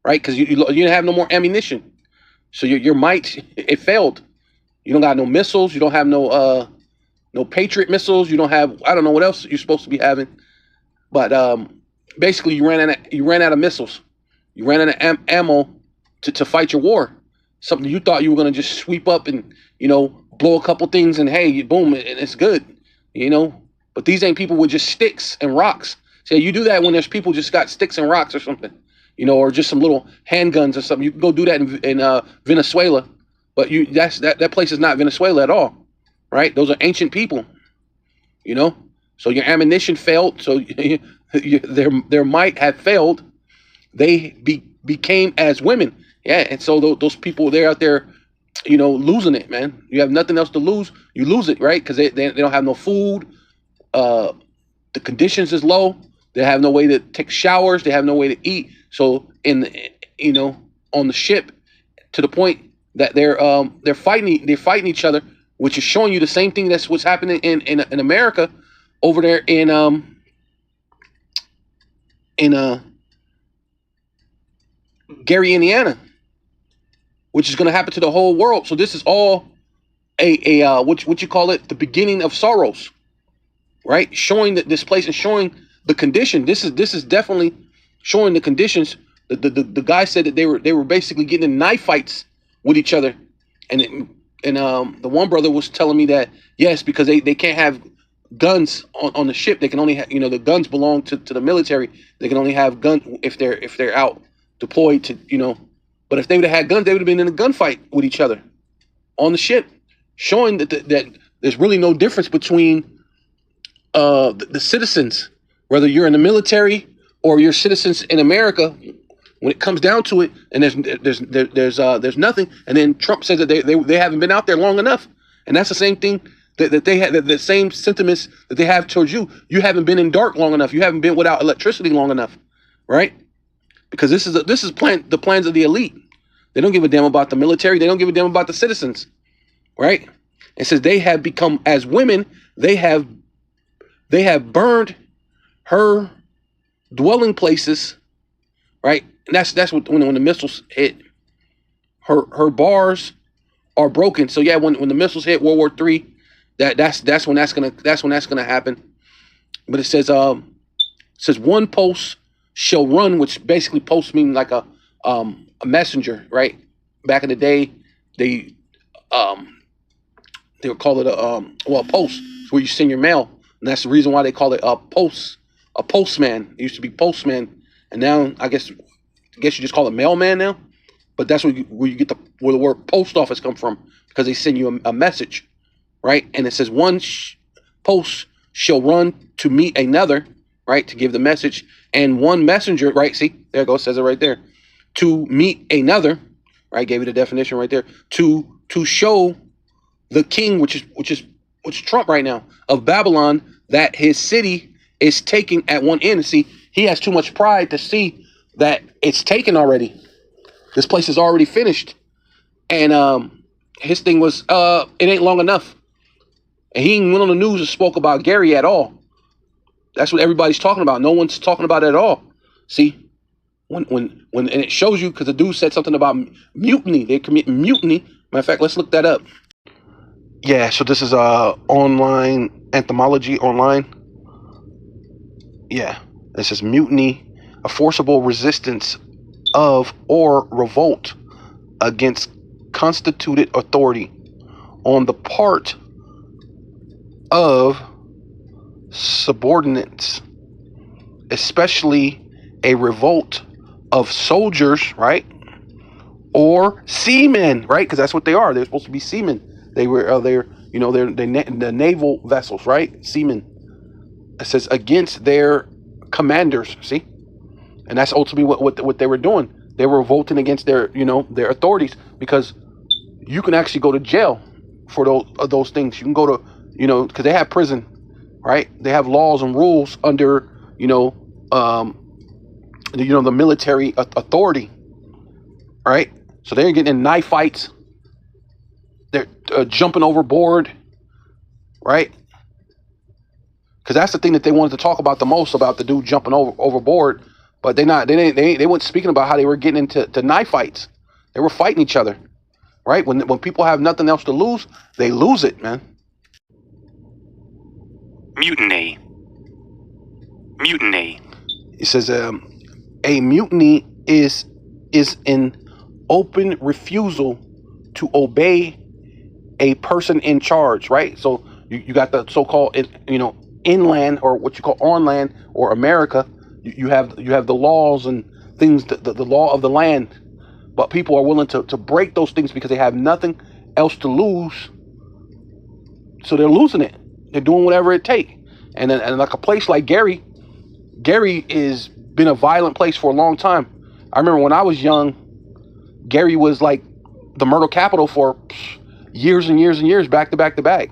right? Because you didn't have no more ammunition, so your might, it failed. You don't got no missiles. You don't have no Patriot missiles. You don't have, I don't know what else you're supposed to be having, but basically you ran out of missiles. You ran out of ammo to fight your war. Something you thought you were gonna just sweep up and, you know, blow a couple things and hey, boom, and it's good, you know. But these ain't people with just sticks and rocks. See, you do that when there's people just got sticks and rocks or something, you know, or just some little handguns or something. You can go do that in Venezuela, but that place is not Venezuela at all, right? Those are ancient people, you know. So your ammunition failed. So their might have failed. They became as women, yeah. And so those people, they're out there losing it, man. You have nothing else to lose. You lose it, right? Because they don't have no food. The conditions is low. They have no way to take showers. They have no way to eat. So on the ship, to the point that they're fighting each other, which is showing you the same thing that's what's happening in America over there in Gary, Indiana, which is going to happen to the whole world. So this is all what you call it, the beginning of sorrows, right? Showing that this place and showing the condition. This is definitely showing the conditions. The guy said that they were basically getting in knife fights with each other, and the one brother was telling me that yes, because they can't have guns on the ship. They can only have, the guns belong to the military. They can only have guns if they're out deployed to, but if they would have had guns, they would have been in a gunfight with each other on the ship, showing that there's really no difference between the citizens, whether you're in the military or you're citizens in America. When it comes down to it, and there's nothing, and then Trump says that they haven't been out there long enough, and that's the same thing that they have, the same sentiments that they have towards you. You haven't been in dark long enough. You haven't been without electricity long enough, right? Because this is the plans of the elite. They don't give a damn about the military. They don't give a damn about the citizens, right? It says they have become, as women, they have burned her dwelling places, right? And that's what when the missiles hit, her bars are broken. So yeah, when the missiles hit World War III, that's when that's gonna happen. But it says one post shall run, which basically post mean like a messenger, right? Back in the day, they would call it a post. It's where you send your mail, and that's the reason why they call it a postman. It used to be postman, and now I guess you just call it mailman now. But that's where you get where the word post office come from, because they send you a message, right? And it says one post shall run to meet another, right, to give the message, and one messenger, right? See, there it goes, says it right there, to meet another, right? Gave you the definition right there. To show the king, which is Trump right now, of Babylon, that his city is taken at one end. And see, he has too much pride to see that it's taken already. This place is already finished. And his thing was, it ain't long enough. And he went on the news and spoke about Gary at all. That's what everybody's talking about. No one's talking about it at all. See, when and it shows you, because the dude said something about mutiny. They commit mutiny. Matter of fact, let's look that up. Yeah, so this is online entomology online. Yeah, this is mutiny, a forcible resistance of or revolt against constituted authority on the part of subordinates, especially a revolt of soldiers, right? Or seamen, right? Because that's what they are. They're supposed to be seamen. They were they're the naval vessels, right? Seamen. It says against their commanders. See, and that's ultimately what they were doing. They were revolting against their their authorities, because you can actually go to jail for those things. You can go to because they have prison, right? They have laws and rules under the military authority, right? So they're getting in knife fights. They're jumping overboard, right? Because that's the thing that they wanted to talk about the most, about the dude jumping overboard. But they weren't speaking about how they were getting into knife fights. They were fighting each other, right? When people have nothing else to lose, they lose it, man. Mutiny. Mutiny. It says a mutiny is an open refusal to obey a person in charge, right? So you got the so-called inland, or what you call on land, or America. You have the laws and things, the law of the land, but people are willing to break those things because they have nothing else to lose. So they're losing it. They're doing whatever it takes. And like a place like Gary is been a violent place for a long time. I remember when I was young, Gary was like the murder capital for years and years and years, back to back to back.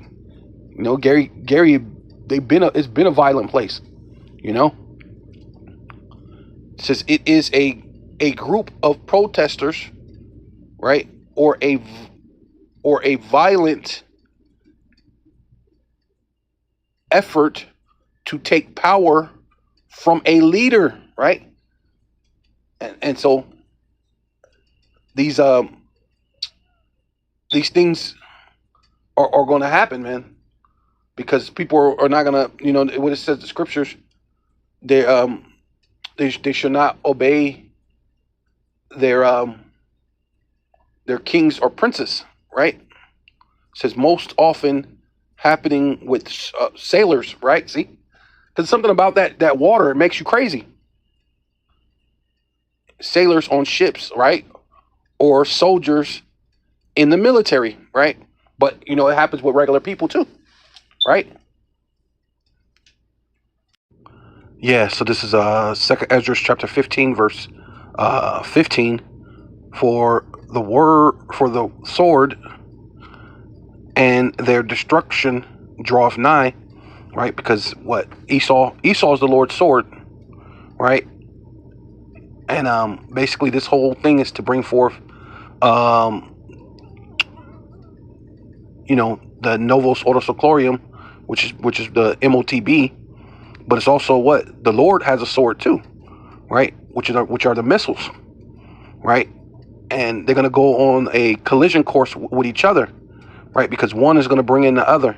You know, Gary, it's been a violent place. You know, it says it is a group of protesters, right, or a violent effort to take power from a leader, right? And so these things are going to happen, man, because people are not going to, you know, what it says in the scriptures, they should not obey their kings or princes, right? It says most often happening with sailors, right? See, because something about that water, it makes you crazy. Sailors on ships, right? Or soldiers in the military, right? But, you know, it happens with regular people too, right? Yeah, so this is 2nd Ezra chapter 15, verse 15. For the sword and their destruction draweth nigh, right? Because what? Esau is the Lord's sword, right? And basically this whole thing is to bring forth you know, the Novos Ordo Seclorum, which is the MOTB, but it's also what? The Lord has a sword too, right? Which are the missiles, right? And they're gonna go on a collision course with each other, right? Because one is gonna bring in the other.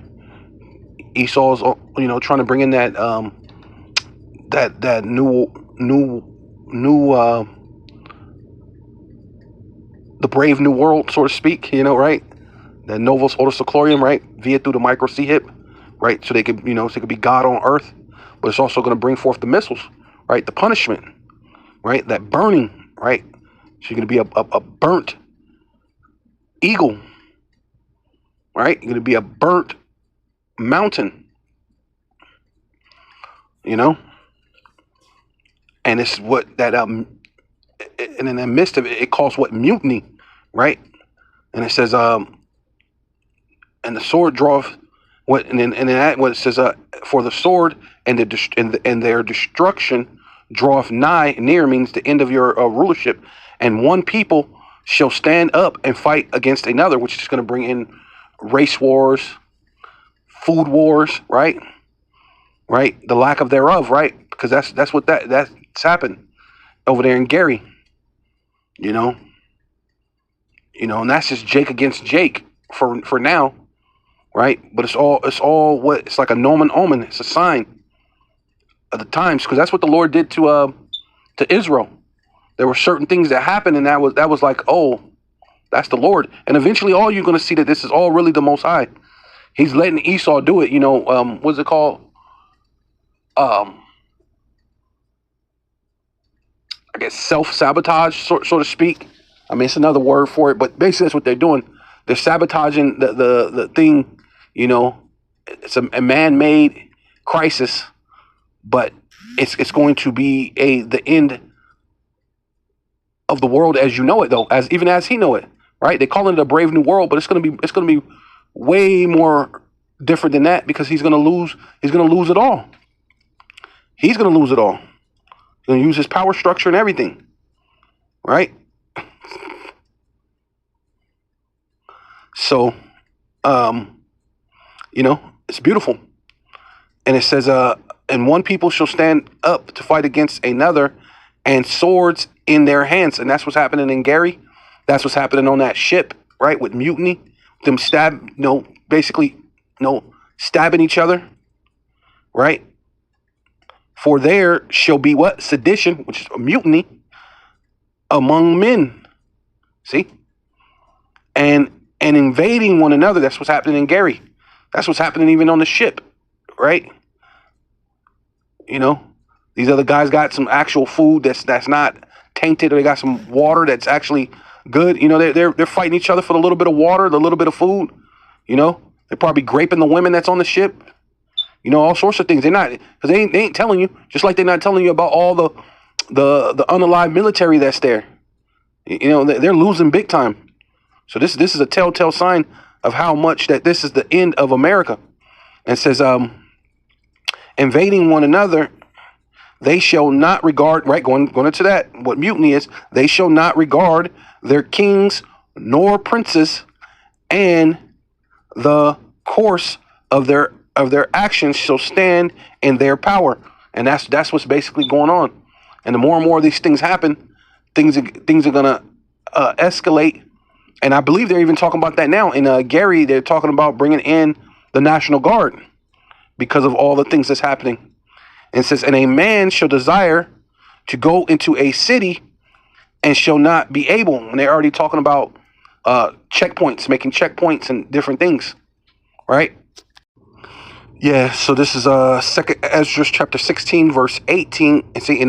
Esau's, you know, trying to bring in that that new the brave new world, so to speak, you know, right? The Novos Ordo Seclorum, right? Via through the micro C hip, right? So they could, you know, so it could be God on earth, but it's also going to bring forth the missiles, right? The punishment, right? That burning, right? So you're going to be a burnt eagle, right? You're going to be a burnt mountain, you know? And it's what that, and in the midst of it, it calls what? Mutiny, right? And it says, and the sword draweth what, and then that what it says, for the sword and their destruction draweth near means the end of your rulership, and one people shall stand up and fight against another, which is going to bring in race wars, food wars, right? The lack of thereof, right? Because that's what that's happened over there in Gary, you know, and that's just Jake against Jake for now. Right, but it's all what it's like a nomen omen. It's a sign of the times, because that's what the Lord did to Israel. There were certain things that happened, and that was like, oh, that's the Lord. And eventually, all you're going to see that this is all really the Most High. He's letting Esau do it. You know, what's it called? I guess self-sabotage, so to speak. I mean, it's another word for it, but basically that's what they're doing. They're sabotaging the thing. You know, it's a man-made crisis, but it's going to be the end of the world as you know it, though, even as he know it, right? They call it a brave new world, but it's gonna be way more different than that, because he's gonna lose it all. He's gonna lose it all. He's gonna use his power structure and everything, right? So, you know, it's beautiful. And it says, and one people shall stand up to fight against another, and swords in their hands. And that's what's happening in Gary. That's what's happening on that ship, right? With Mutiny, them basically, stabbing each other, right? For there shall be what? Sedition, which is a mutiny among men. See? And invading one another. That's what's happening in Gary. That's what's happening even on the ship, right? You know, these other guys got some actual food that's not tainted, or they got some water that's actually good. You know, they're fighting each other for the little bit of water, the little bit of food. You know, they're probably graping the women that's on the ship. You know, all sorts of things. They're not, because they ain't telling you. Just like they're not telling you about all the unalive military that's there. You know, they're losing big time. So this is a telltale sign of how much that this is the end of America. And it says, invading one another, they shall not regard, right, going into that, what mutiny is, they shall not regard their kings nor princes, and the course of their actions shall stand in their power. And that's what's basically going on. And the more and more of these things happen, things are gonna escalate. And I believe they're even talking about that now. In Gary, they're talking about bringing in the National Guard because of all the things that's happening. And it says, and a man shall desire to go into a city and shall not be able. And they're already talking about checkpoints, making checkpoints and different things, right? Yeah, so this is 2nd Ezra chapter 16, verse 18. And see,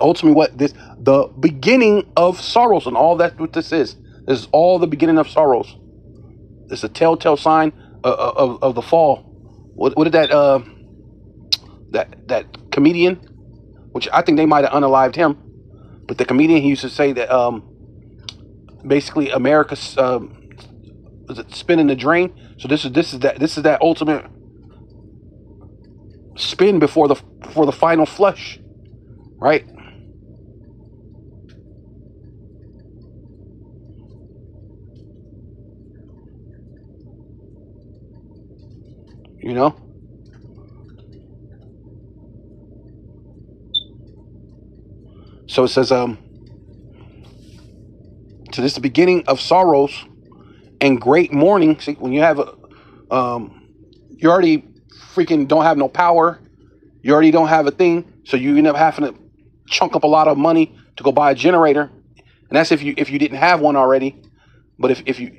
ultimately what this, the beginning of sorrows, and all that's what this is. This is all the beginning of sorrows. It's a telltale sign of the fall. What did that comedian, which I think they might have unalived him, but the comedian, he used to say that basically America's is it spinning the drain. So this is that ultimate spin before the final flush, right? You know? So it says, so this is the beginning of sorrows and great mourning. See, when you have you already freaking don't have no power, you already don't have a thing, so you end up having to chunk up a lot of money to go buy a generator, and that's if you didn't have one already. But if you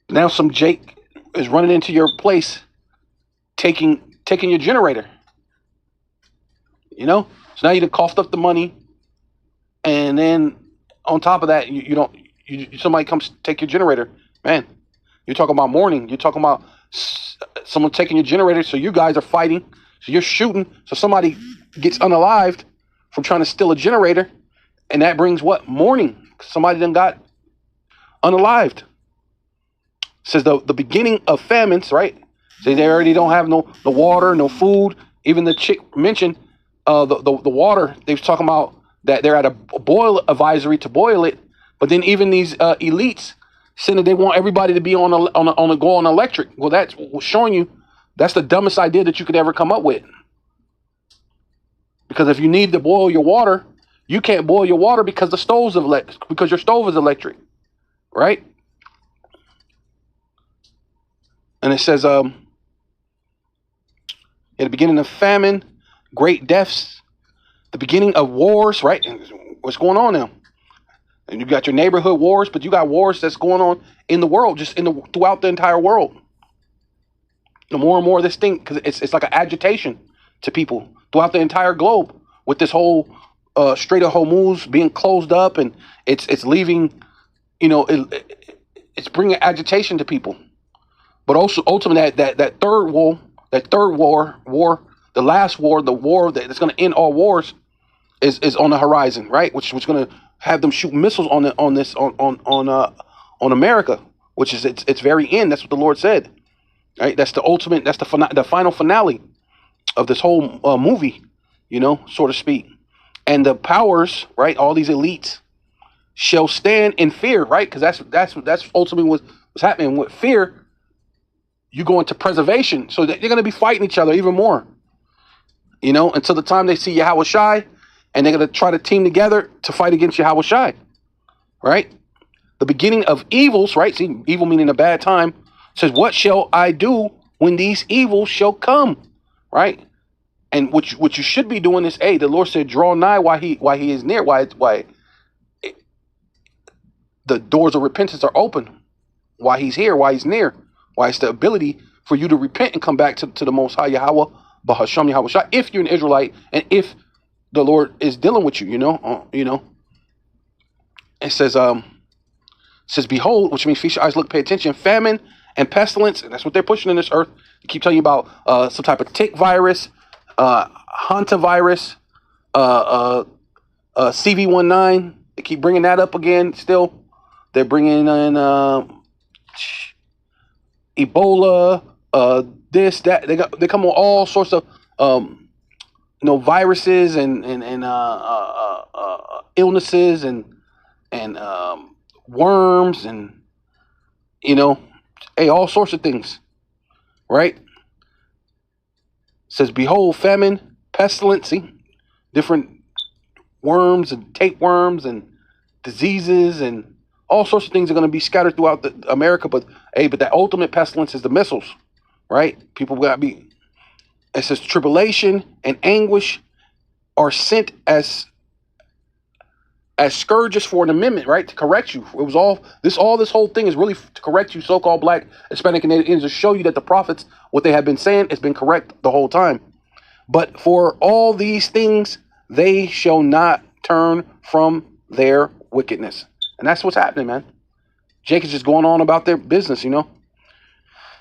now some Jake is running into your place, taking your generator. You know, so now you done coughed up the money, and then on top of that, somebody comes take your generator. Man, you're talking about mourning. You're talking about someone taking your generator. So you guys are fighting. So you're shooting. So somebody gets unalived from trying to steal a generator, and that brings what? Mourning. Somebody then got unalived. It says the beginning of famines, right? So they already don't have no water, no food. Even the chick mentioned the water. They was talking about that they're at a boil advisory to boil it. But then even these elites saying that they want everybody to be on electric. Well, that's showing you that's the dumbest idea that you could ever come up with. Because if you need to boil your water, you can't boil your water because the stove's because your stove is electric, right? And it says, at the beginning of famine, great deaths, the beginning of wars, right? What's going on now? And you got your neighborhood wars, but you got wars that's going on in the world, just throughout the entire world. The more and more of this thing, because it's like an agitation to people throughout the entire globe with this whole Strait of Hormuz being closed up, and it's leaving, it's bringing agitation to people. But also ultimately that third war, the last war, the war that's going to end all wars, is on the horizon, right? Which was going to have them shoot missiles on America, which is its very end. That's what the Lord said, right? That's the ultimate. That's the final finale of this whole movie, so to speak. And the powers, right? All these elites shall stand in fear, right? Because that's ultimately what's happening with fear. You go into preservation, so they're going to be fighting each other even more, until the time they see Yahweh Shai, and they're going to try to team together to fight against Yahweh Shai, right? The beginning of evils, right? See, evil meaning a bad time, says, what shall I do when these evils shall come, right? And what you should be doing is, the Lord said, draw nigh while he is near, why the doors of repentance are open, why he's here, why he's near. Why it's the ability for you to repent and come back to the Most High Yahweh, Bahasham Yahweh Shai, if you're an Israelite and if the Lord is dealing with you, It says, behold, which means feast your eyes, look, pay attention, famine and pestilence, and that's what they're pushing in this earth. They keep telling you about some type of tick virus, hantavirus, CV19. They keep bringing that up again. Still, they're bringing in Ebola, this, that. They come with all sorts of viruses and illnesses and worms and all sorts of things, right? It says, behold, famine, pestilence, different worms and tapeworms and diseases and all sorts of things are going to be scattered throughout America. But that ultimate pestilence is the missiles, right? People got to be. It says tribulation and anguish are sent as scourges for an amendment, right? To correct you. It was all this whole thing is really to correct you, so-called Black, Hispanic, and Native Indians, to show you that the prophets, what they have been saying, has been correct the whole time. But for all these things, they shall not turn from their wickedness. And that's what's happening, man. Jake is just going on about their business, It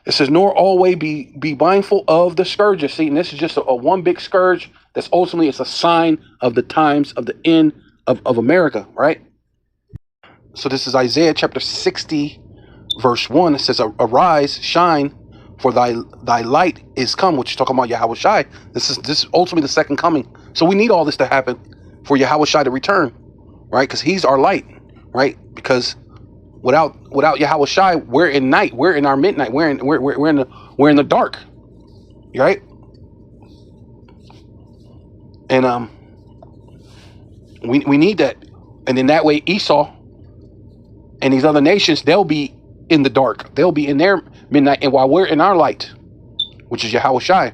says, nor always be mindful of the scourges. See, and this is just a one big scourge that's ultimately, it's a sign of the times of the end of America, right? So this is Isaiah chapter 60, verse 1. It says, arise, shine, for thy light is come, which is talking about Yahweh Shai. This is ultimately the second coming. So we need all this to happen for Yahweh Shai to return, right? Because he's our light, right? Because without Yahweh Shai, we're in night. We're in our midnight. We're in the dark, right? And we need that. And in that way, Esau and these other nations, they'll be in the dark. They'll be in their midnight. And while we're in our light, which is Yahweh Shai,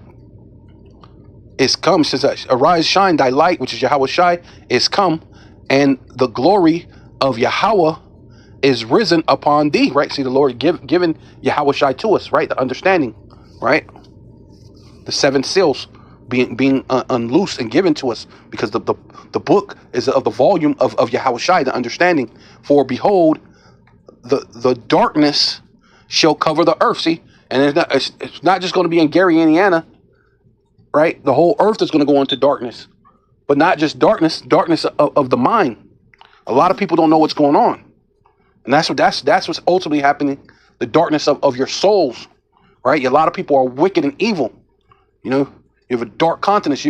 is come. It says, arise, shine, thy light, which is Yahweh Shai, is come, and the glory of Yahweh is risen upon thee, right? See, the Lord given Yahweh Shai to us, right? The understanding, right? The seven seals being unloosed and given to us, because the book is of the volume of Yahweh Shai, the understanding. For behold, the darkness shall cover the earth. See, and it's not just going to be in Gary, Indiana, right? The whole earth is going to go into darkness, but not just darkness of the mind. A lot of people don't know what's going on. And that's what's ultimately happening. The darkness of your souls, right? A lot of people are wicked and evil. You have a dark countenance.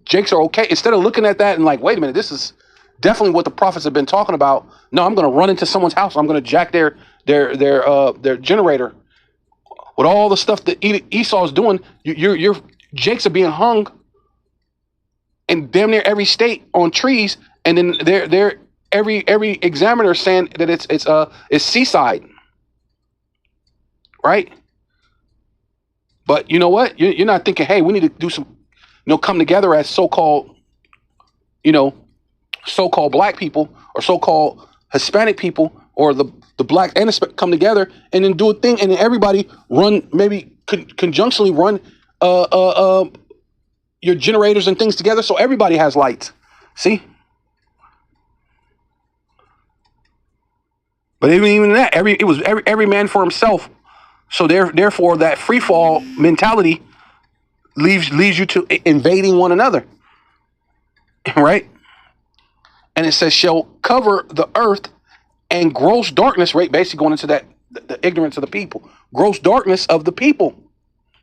Jakes are okay. Instead of looking at that and like, wait a minute, this is definitely what the prophets have been talking about. No, I'm going to run into someone's house. I'm going to jack their generator with all the stuff that Esau is doing. Your Jakes are being hung in damn near every state on trees, and then they're every examiner saying that it's seaside, right? But you know what? You're not thinking, hey, we need to do some, come together as so-called Black people or so-called Hispanic people or the Black and Hispanic come together and then do a thing, and then everybody run, maybe conjunctionally run your generators and things together, so everybody has lights. See? But even that, every man for himself. So therefore, that free fall mentality leads you to invading one another, right? And it says, shall cover the earth, and gross darkness, right? Basically going into that the ignorance of the people, gross darkness of the people.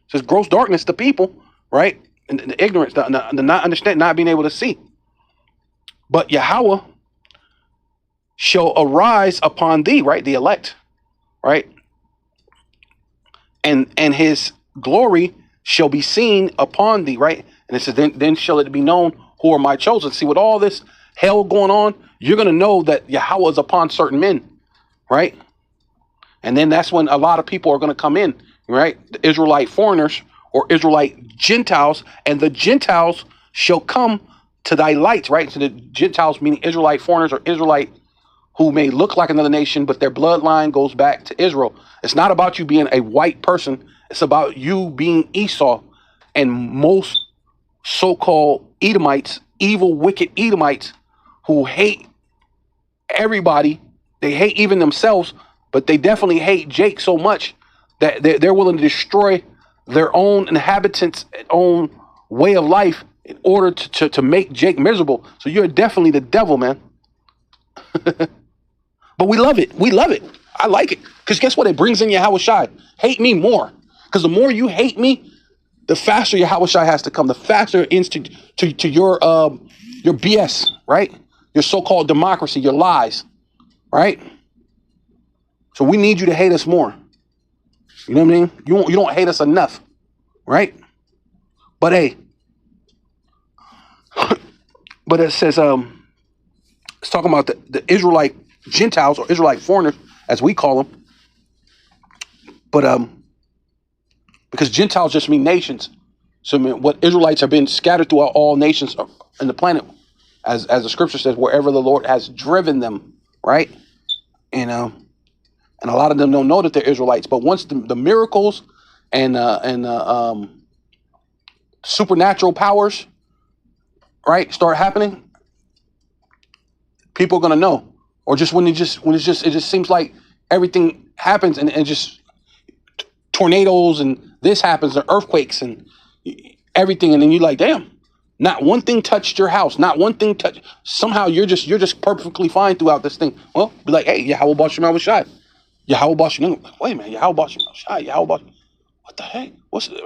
It says gross darkness the people, right? And the ignorance, the not understand, not being able to see. But Yahweh shall arise upon thee, right? The elect, right? And his glory shall be seen upon thee, right? And it says, then shall it be known who are my chosen. See, with all this hell going on, you're going to know that Yahweh is upon certain men, right? And then that's when a lot of people are going to come in, right? The Israelite foreigners or Israelite Gentiles, and the Gentiles shall come to thy light, right? So the Gentiles meaning Israelite foreigners or Israelite who may look like another nation, but their bloodline goes back to Israel. It's not about you being a white person. It's about you being Esau. And most so-called Edomites, evil, wicked Edomites who hate everybody, they hate even themselves, but they definitely hate Jake so much that they're willing to destroy their own inhabitants, own way of life in order to make Jake miserable. So you're definitely the devil, man. But we love it. We love it. I like it. Because guess what? It brings in Yahweh Shai. Hate me more. Because the more you hate me, the faster Yahweh Shai has to come. The faster it ends to your BS, right? Your so-called democracy, your lies, right? So we need you to hate us more. You know what I mean? You don't hate us enough, right? But hey, but it says it's talking about the Israelite Gentiles or Israelite foreigners, as we call them. But because Gentiles just mean nations. So I mean, what Israelites have been scattered throughout all nations in the planet, as the scripture says, wherever the Lord has driven them, right? And a lot of them don't know that they're Israelites. But once the miracles and supernatural powers, right, start happening, people are gonna know. Or just when it just seems like everything happens and just tornadoes and this happens and earthquakes and everything, and then you're like, damn, not one thing touched your house, not one thing touched. Somehow you're just perfectly fine throughout this thing. Well, be like, hey, Yahweh Bashem was shy. Yahweh Bashem, wait a minute, Yahweh Bashem was shy. Yahweh Bashem, what the heck?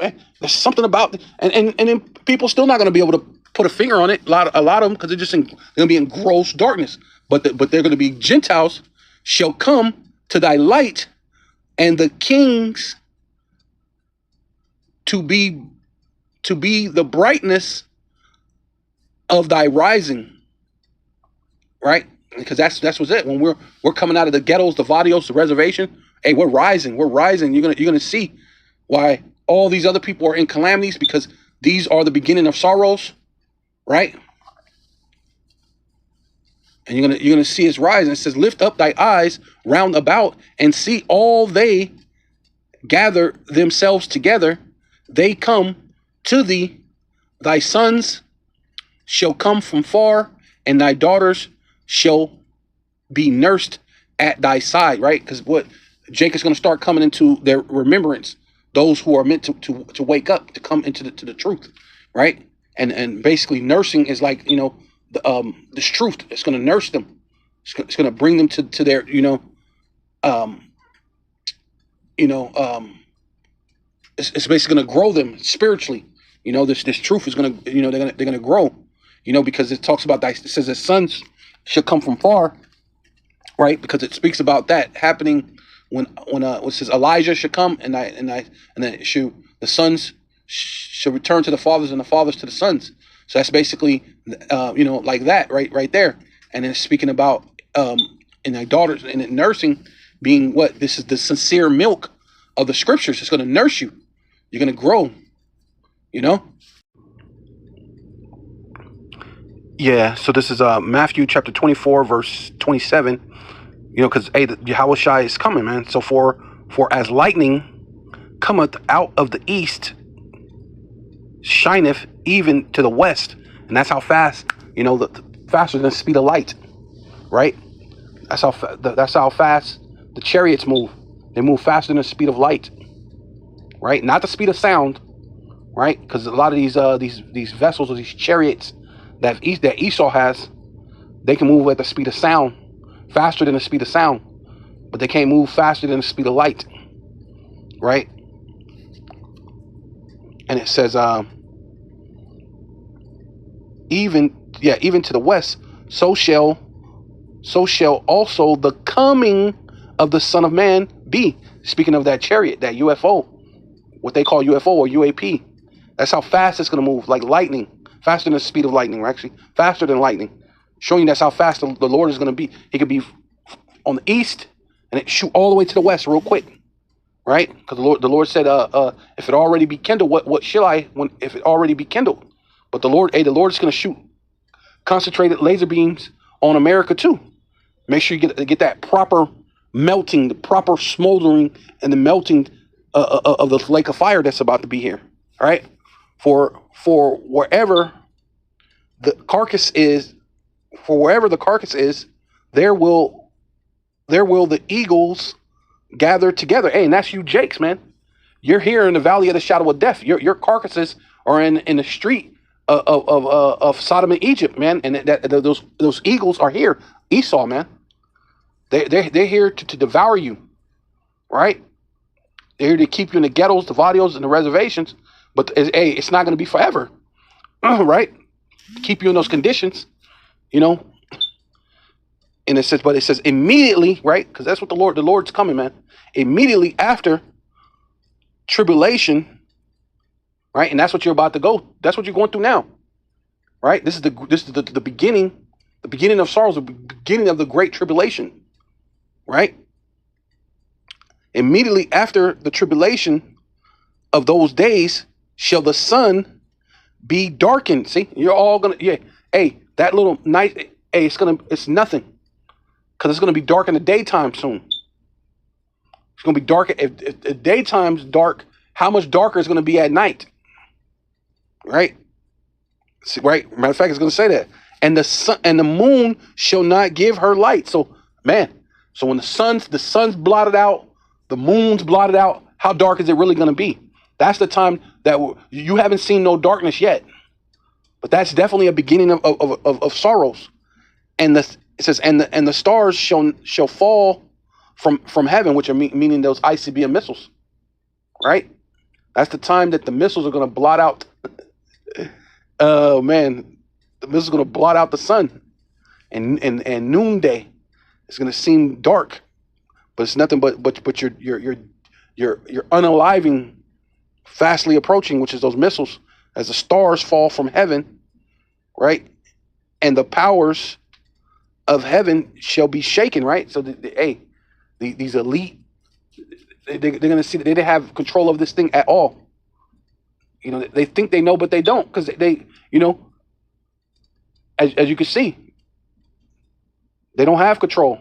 Man? There's something about it, and then people still not gonna be able to put a finger on it. A lot of them, because they're gonna be in gross darkness. But they're gonna be Gentiles shall come to thy light, and the kings to be the brightness of thy rising, right? Because that's what's it. When we're coming out of the ghettos, the vadios, the reservation, hey, we're rising. You're gonna see why all these other people are in calamities, because these are the beginning of sorrows, right? And you're gonna see its rise. And it says, lift up thy eyes round about and see all they gather themselves together. They come to thee. Thy sons shall come from far, and thy daughters shall be nursed at thy side, right? Because what Jacob's going to start coming into their remembrance, those who are meant to wake up, to come into the truth, right? And basically nursing is like, this truth. It's going to nurse them. It's going to bring them to their, it's basically going to grow them spiritually. This truth is going to, they're going to grow, because it talks about that. It says the sons shall come from far, right? Because it speaks about that happening when it says Elijah should come, and then the sons shall return to the fathers, and the fathers to the sons. So that's basically, like that, right there. And then speaking about and thy daughters, and nursing being what? This is the sincere milk of the scriptures. It's going to nurse you. You're going to grow, Yeah, so this is Matthew chapter 24, verse 27, because the Yahweh Shai is coming, man. So for as lightning cometh out of the east, shineth even to the west. And that's how fast, the faster than the speed of light, right? That's how fast the chariots move. They move faster than the speed of light, right? Not the speed of sound, right? Because a lot of these vessels or these chariots that Esau has, they can move at the speed of sound, faster than the speed of sound, but they can't move faster than the speed of light, right? And it says, even to the west, so shall also the coming of the Son of Man be. Speaking of that chariot, that UFO, what they call UFO or UAP, that's how fast it's going to move, like lightning, faster than the speed of lightning, or actually faster than lightning, showing you that's how fast the Lord is going to be. He could be on the east and it shoot all the way to the west real quick, right? Because the Lord said, if it already be kindled, what shall I, if it already be kindled? But the Lord is going to shoot concentrated laser beams on America too. Make sure you get that proper melting, the proper smoldering, and the melting of the lake of fire that's about to be here. All right, for wherever the carcass is, there will the eagles gathered together. Hey, and that's you, Jakes, man. You're here in the valley of the shadow of death. Your carcasses are in the street of Sodom and Egypt, man. And those eagles are here. Esau, man. They're here to devour you, right? They're here to keep you in the ghettos, the vadios, and the reservations. But it's not going to be forever, right? Keep you in those conditions, you know. And it says immediately, right? Because that's what the Lord's coming, man. Immediately after tribulation, right? And that's what you're about to go. That's what you're going through now, right? This is the beginning of sorrows, the beginning of the great tribulation, right? Immediately after the tribulation of those days shall the sun be darkened. See, you're all gonna, yeah. Hey, that little night, hey, it's nothing, because it's gonna be dark in the daytime soon. It's gonna be dark. If daytime's dark, how much darker is gonna be at night? Right? See, right. Matter of fact, it's gonna say that. And the sun and the moon shall not give her light. So, man. So when the sun's blotted out, the moon's blotted out, how dark is it really going to be? That's the time that you haven't seen no darkness yet. But that's definitely a beginning of sorrows. And it says, and the stars shall fall from heaven, which are meaning those ICBM missiles. Right? That's the time that the missiles are going to blot out. Oh man, the missiles are going to blot out the sun. And noonday, it's going to seem dark. But it's nothing but you're unaliving, fastly approaching, which is those missiles, as the stars fall from heaven, right? And the powers of heaven shall be shaken, right? So these elite, they're going to see that they didn't have control of this thing at all. You know, they think they know, but they don't, because they, you know, as you can see, they don't have control.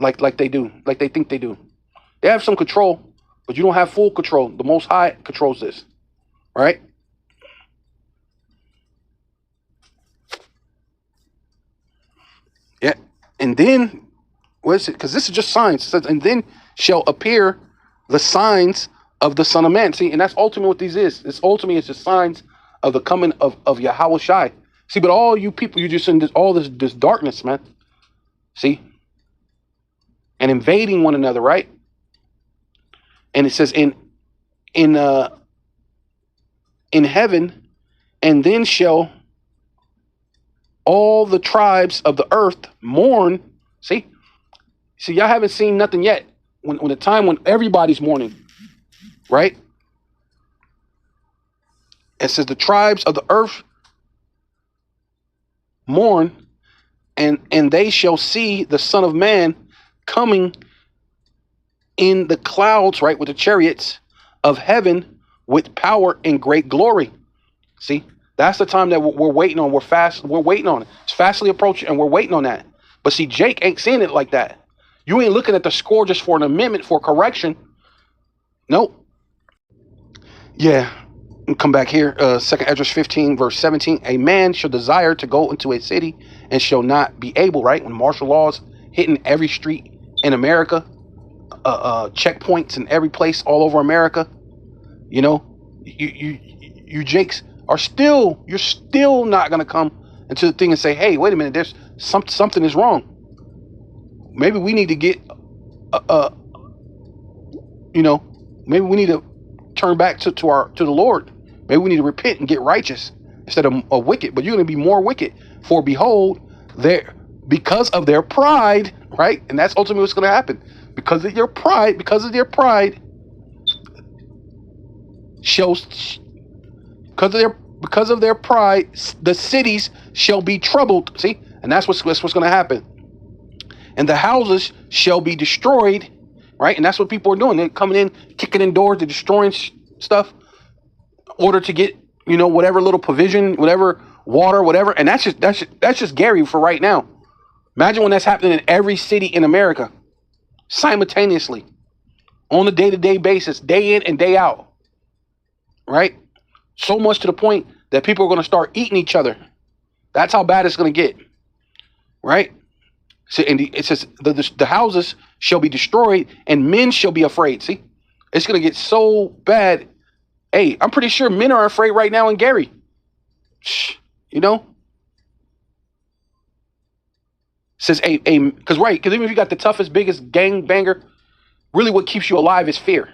Like they do, like they think they do. They have some control, but you don't have full control. The Most High controls this, right? Yeah, and then what is it? Because this is just signs. It says, and then shall appear the signs of the Son of Man. See, and that's ultimately what these is. This ultimately is the signs of the coming of Yahweh Shai. See, but all you people, you're just in this darkness, man. See. And invading one another, right? And it says in heaven, and then shall all the tribes of the earth mourn. See, y'all haven't seen nothing yet. When the time when everybody's mourning, right? It says the tribes of the earth mourn, and they shall see the Son of Man coming in the clouds, right, with the chariots of heaven with power and great glory. See, that's the time that we're waiting on. We're waiting on it. It's fastly approaching, and we're waiting on that. But see, Jake ain't seeing it like that. You ain't looking at the score just for an amendment, for correction. Nope. Yeah. Come back here. 2nd Esdras 15, verse 17. A man shall desire to go into a city and shall not be able, right? When martial law's hitting every street in America, checkpoints in every place all over America, you know, you Jakes are you're still not gonna come into the thing and say, hey, wait a minute, there's something is wrong. Maybe we need to get you know, maybe we need to turn back to the Lord. Maybe we need to repent and get righteous instead of wicked. But you're going to be more wicked. For behold, because of their pride, right? And that's ultimately what's going to happen. Because of their pride, because of their pride, the cities shall be troubled. See, and that's what's going to happen. And the houses shall be destroyed, right? And that's what people are doing. They're coming in, kicking in doors, they're destroying stuff in order to get, you know, whatever little provision, whatever water, whatever. And that's just Gary for right now. Imagine when that's happening in every city in America simultaneously on a day-to-day basis, day in and day out, right? So much to the point that people are going to start eating each other. That's how bad it's going to get, right? So, and it says the houses shall be destroyed and men shall be afraid. See, it's going to get so bad. Hey, I'm pretty sure men are afraid right now in Gary. You know, says because even if you got the toughest, biggest gang banger, really what keeps you alive is fear.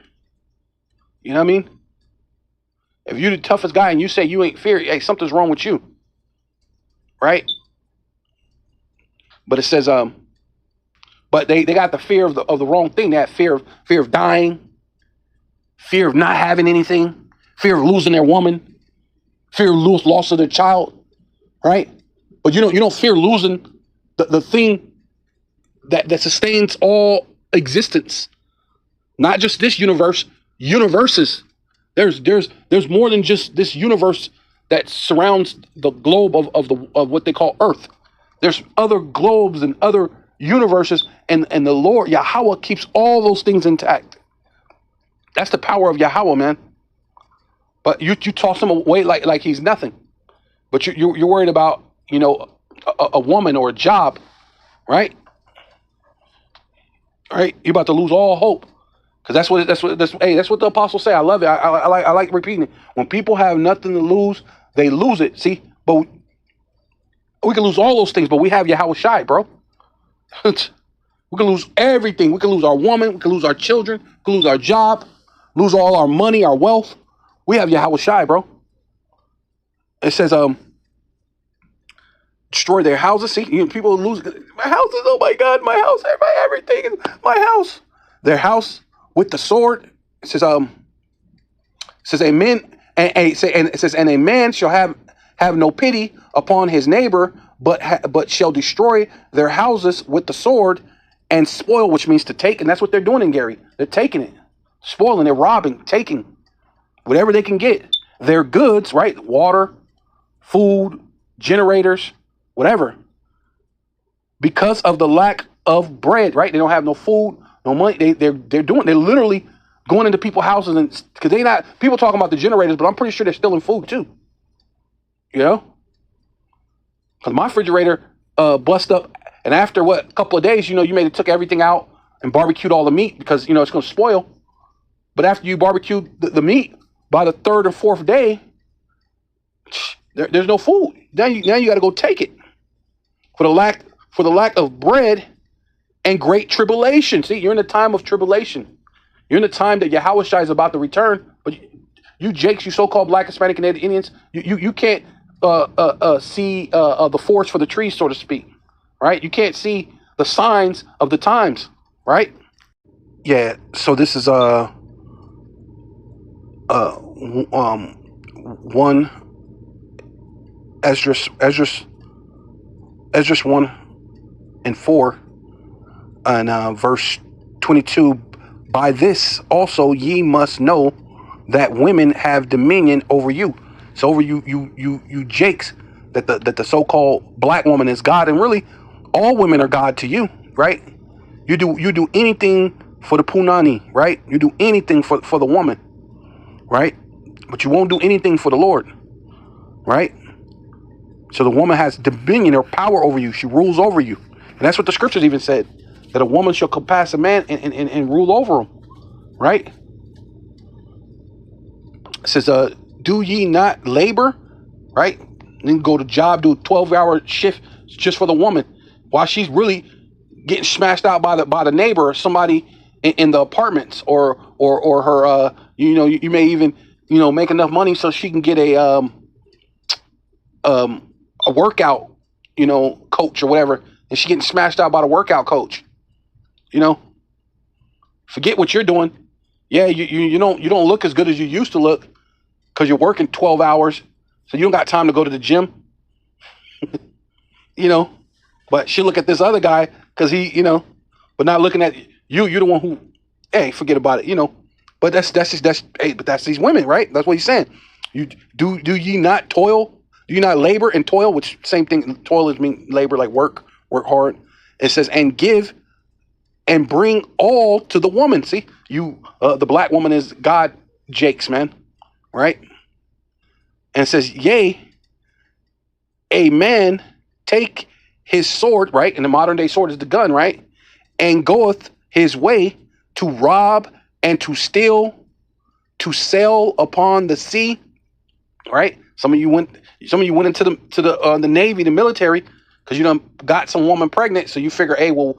You know what I mean? If you're the toughest guy and you say you ain't fear, hey, something's wrong with you, right? But it says but they got the fear of the wrong thing. That fear of dying, fear of not having anything, fear of losing their woman, fear of loss of their child, right? But you don't fear losing the thing that sustains all existence, not just this universe, universes. There's more than just this universe that surrounds the globe of what they call Earth. There's other globes and other universes, and the Lord Yahweh keeps all those things intact. That's the power of Yahweh, man. But you toss him away like he's nothing. But you're worried about a woman or a job, right? Right? You're about to lose all hope. Because that's what the apostles say. I love it. I like repeating it. When people have nothing to lose, they lose it. See, but we can lose all those things, but we have Yahweh Shai, bro. We can lose everything. We can lose our woman. We can lose our children. We can lose our job. Lose all our money, our wealth. We have Yahweh Shai, bro. It says, destroy their houses. See, people lose my houses. Oh my God, my house, everything is my house. Their house with the sword. It says, a man, and it says, and a man shall have no pity upon his neighbor, but shall destroy their houses with the sword and spoil, which means to take, and that's what they're doing in Gary. They're taking it, spoiling, they're robbing, taking whatever they can get. Their goods, right? Water, food, generators, whatever. Because of the lack of bread, right? They don't have no food, no money. They're literally going into people's houses, and because people talking about the generators, but I'm pretty sure they're stealing food too. You know, because my refrigerator bust up, and after a couple of days, you took everything out and barbecued all the meat because it's going to spoil. But after you barbecued the meat, by the third or fourth day, there's no food. Now you got to go take it for the lack of bread and great tribulation. See, you're in the time of tribulation. You're in the time that Yahweh Shai is about to return. But you Jakes, you so-called Black, Hispanic, and Native Indians, you can't see the forest for the trees, so to speak, right? You can't see the signs of the times, right? Yeah. So this is one Esdras 1:4 and verse 22. By this also ye must know that women have dominion over you. So over you Jakes, that the so-called black woman is God, and really all women are God to you, right? You do anything for the punani, right? You do anything for the woman, right? But you won't do anything for the Lord, right? So the woman has dominion or power over you. She rules over you. And that's what the scriptures even said, that a woman shall compass a man and rule over him, right? It says, do ye not labor, right? Then go to job, do a 12-hour shift just for the woman, while she's really getting smashed out by the neighbor or somebody in the apartments, or her, you may even, make enough money so she can get a workout, coach or whatever, and she getting smashed out by the workout coach. Forget what you're doing. Yeah, you don't look as good as you used to look because you're working 12 hours, so you don't got time to go to the gym. But she look at this other guy because he, but not looking at you. You're the one who, hey, forget about it, But that's these women, right? That's what he's saying. You do ye not toil? Do you not labor and toil? Which same thing. Toil is mean labor, like work hard. It says, and give and bring all to the woman. See, the black woman is God, Jakes, man, right? And it says, yea, a man take his sword, right? In the modern day sword is the gun, right? And goeth his way to rob and to steal, to sail upon the sea, right? Some of you went into the Navy, the military, because you done got some woman pregnant. So you figure, hey, we'll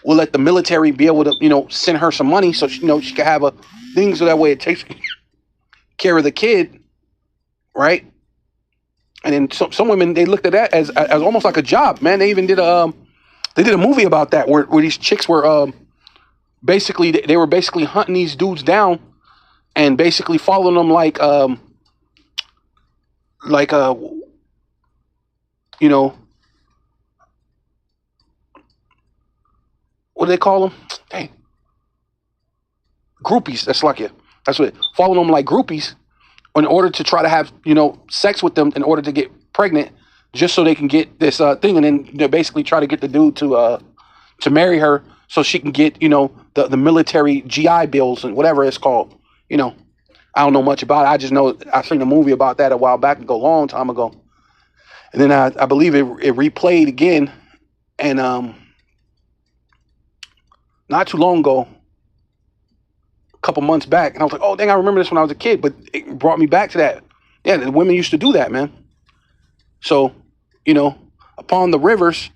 let the military be able to, send her some money so she can have a thing, so that way it takes care of the kid, right? And then some women, they looked at that as almost like a job, man. They even did a movie about that where these chicks were basically they were basically hunting these dudes down and basically following them like what do they call them? Dang. Groupies. That's like it. That's what following them like groupies in order to try to have, sex with them in order to get pregnant, just so they can get this thing, and then they basically try to get the dude to marry her so she can get, the military GI bills and whatever it's called. I don't know much about it. I just know I've seen a movie about that a while back ago, a long time ago. And then I believe it replayed again, and not too long ago, a couple months back, and I was like, oh dang, I remember this when I was a kid, but it brought me back to that. Yeah, the women used to do that, man. So, upon the rivers,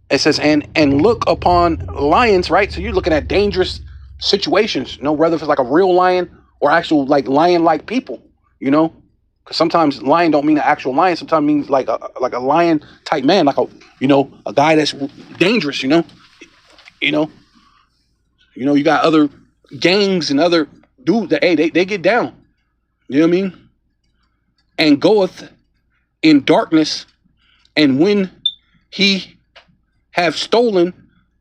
it says, and look upon lions, right? So you're looking at dangerous situations, whether if it's like a real lion or actual like lion-like people, because sometimes lion don't mean an actual lion. Sometimes it means like a lion type man, like a guy that's dangerous, you got other gangs and other dudes that, hey, they get down. You know what I mean? And goeth in darkness, and when he have stolen,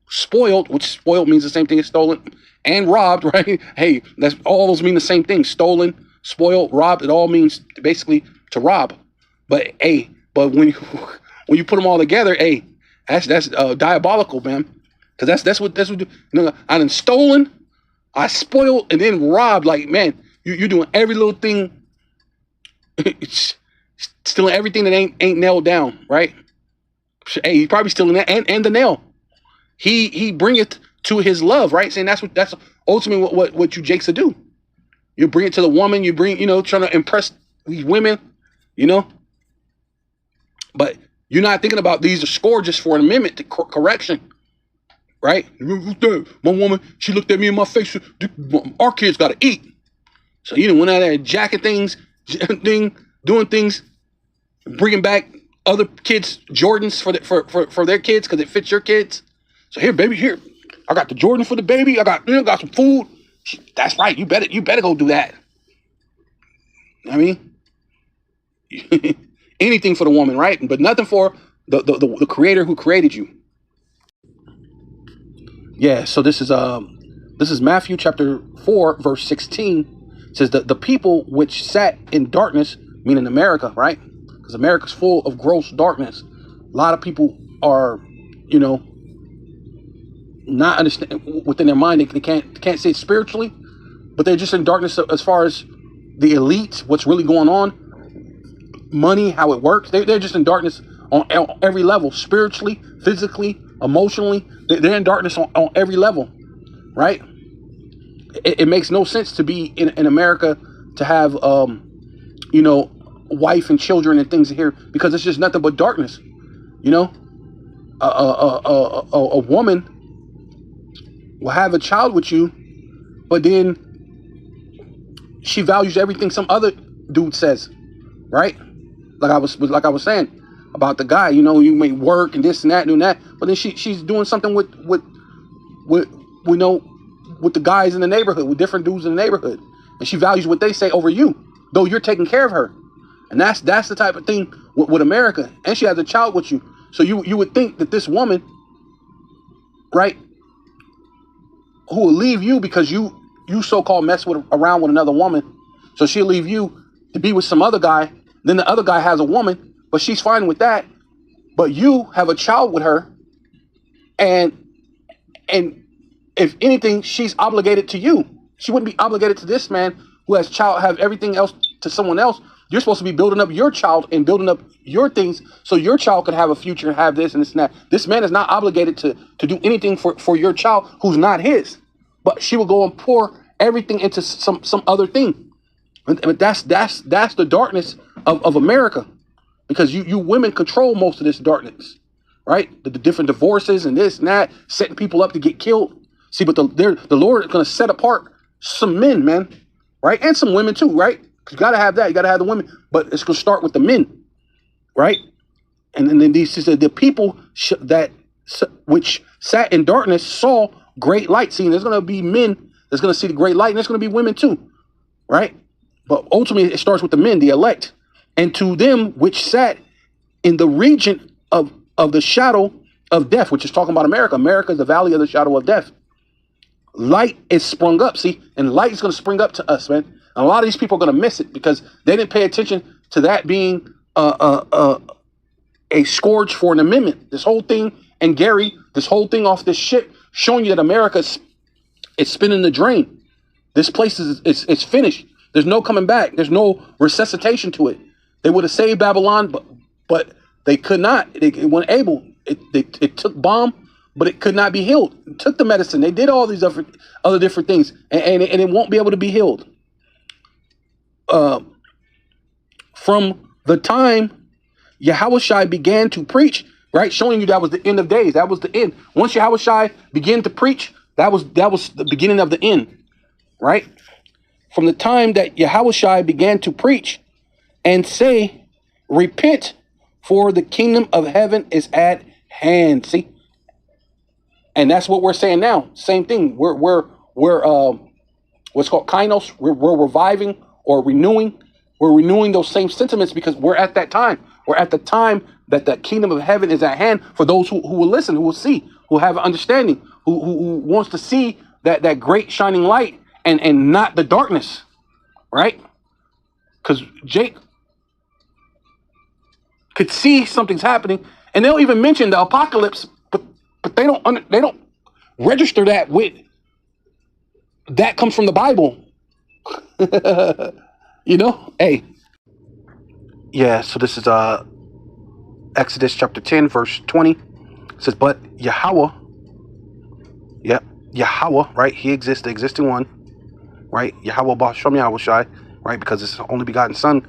spoiled, which spoiled means the same thing as stolen, and robbed, right? Hey, that's all those mean the same thing. Stolen, spoiled, robbed, it all means basically to rob. But when you put them all together, hey, that's diabolical, man. Because that's what I done stolen, I spoiled, and then robbed. Like, man, you're doing every little thing, stealing everything that ain't nailed down, right? Hey, he's probably stealing that and the nail. He bring it to his love, right? Saying that's ultimately what you Jakes to do. You bring it to the woman. You bring trying to impress these women, But you're not thinking about these are scored just for an amendment to correction. Right? My woman, she looked at me in my face. Our kids got to eat. So you done went out there jacking things, doing things, bringing back other kids' Jordans for their kids because it fits your kids. So here, baby, here, I got the Jordan for the baby. I got some food. That's right. You better go do that. I mean, anything for the woman, right? But nothing for the creator who created you. Yeah, so this is Matthew chapter 4, verse 16. It says that the people which sat in darkness, meaning America, right? Because America's full of gross darkness. A lot of people are, not understand within their mind. They can't say it spiritually, but they're just in darkness as far as the elite, what's really going on, money, how it works. They're just in darkness on every level, spiritually, physically, emotionally. They're in darkness on every level, right? It makes no sense to be in America to have, wife and children and things here, because it's just nothing but darkness. A woman will have a child with you, but then she values everything some other dude says, right? Like I was saying about the guy, you may work and this and that and doing that, but then she's doing something with the guys in the neighborhood, with different dudes in the neighborhood, and she values what they say over you, though you're taking care of her. And that's the type of thing with America. And she has a child with you, so you would think that this woman, right, who will leave you because you so-called mess around with another woman, so she'll leave you to be with some other guy. Then the other guy has a woman, but she's fine with that. But you have a child with her, and if anything, she's obligated to you. She wouldn't be obligated to this man who has have everything else to someone else. You're supposed to be building up your child and building up your things so your child could have a future and have this and this and that. This man is not obligated to do anything for your child who's not his. But she will go and pour everything into some other thing. But that's the darkness of America. Because you women control most of this darkness. Right? The different divorces and this and that, setting people up to get killed. See, but the Lord is going to set apart some men, man. Right? And some women too, right? You got to have that. You got to have the women. But it's going to start with the men. Right? And then the people which sat in darkness saw great light. See, there's going to be men that's going to see the great light, and there's going to be women too. Right? But ultimately, it starts with the men, the elect. And to them which sat in the region of the shadow of death, which is talking about America. America is the valley of the shadow of death. Light is sprung up, see? And light is going to spring up to us, man. And a lot of these people are going to miss it because they didn't pay attention to that being a scourge for an amendment. This whole thing, and Gary, this whole thing off this ship, showing you that America is spinning the drain. This place is finished. There's no coming back. There's no resuscitation to it. They would have saved Babylon, but they could not. It weren't able. It took bomb, but it could not be healed. It took the medicine. They did all these other different things, and it won't be able to be healed. From the time Yahushua began to preach, right, showing you that was the end of days. That was the end. Once Yahushua began to preach, that was the beginning of the end, right? From the time that Yahushua began to preach and say, repent, for the kingdom of heaven is at hand. See? And that's what we're saying now. Same thing. We're what's called kainos. We're reviving or renewing. We're renewing those same sentiments because we're at that time. We're at the time that the kingdom of heaven is at hand for those who will listen, who will see, who have understanding, who wants to see that great shining light and not the darkness, right? Because Jake could see something's happening, and they'll even mention the apocalypse, but they don't register that with that comes from the Bible. You know, hey, yeah. So this is Exodus chapter 10, verse 20. It says, but Yahweh, Yahweh, right? He exists, the existing one, right? Yahweh Ba'Shem Yahushai, right? Because it's the only begotten son,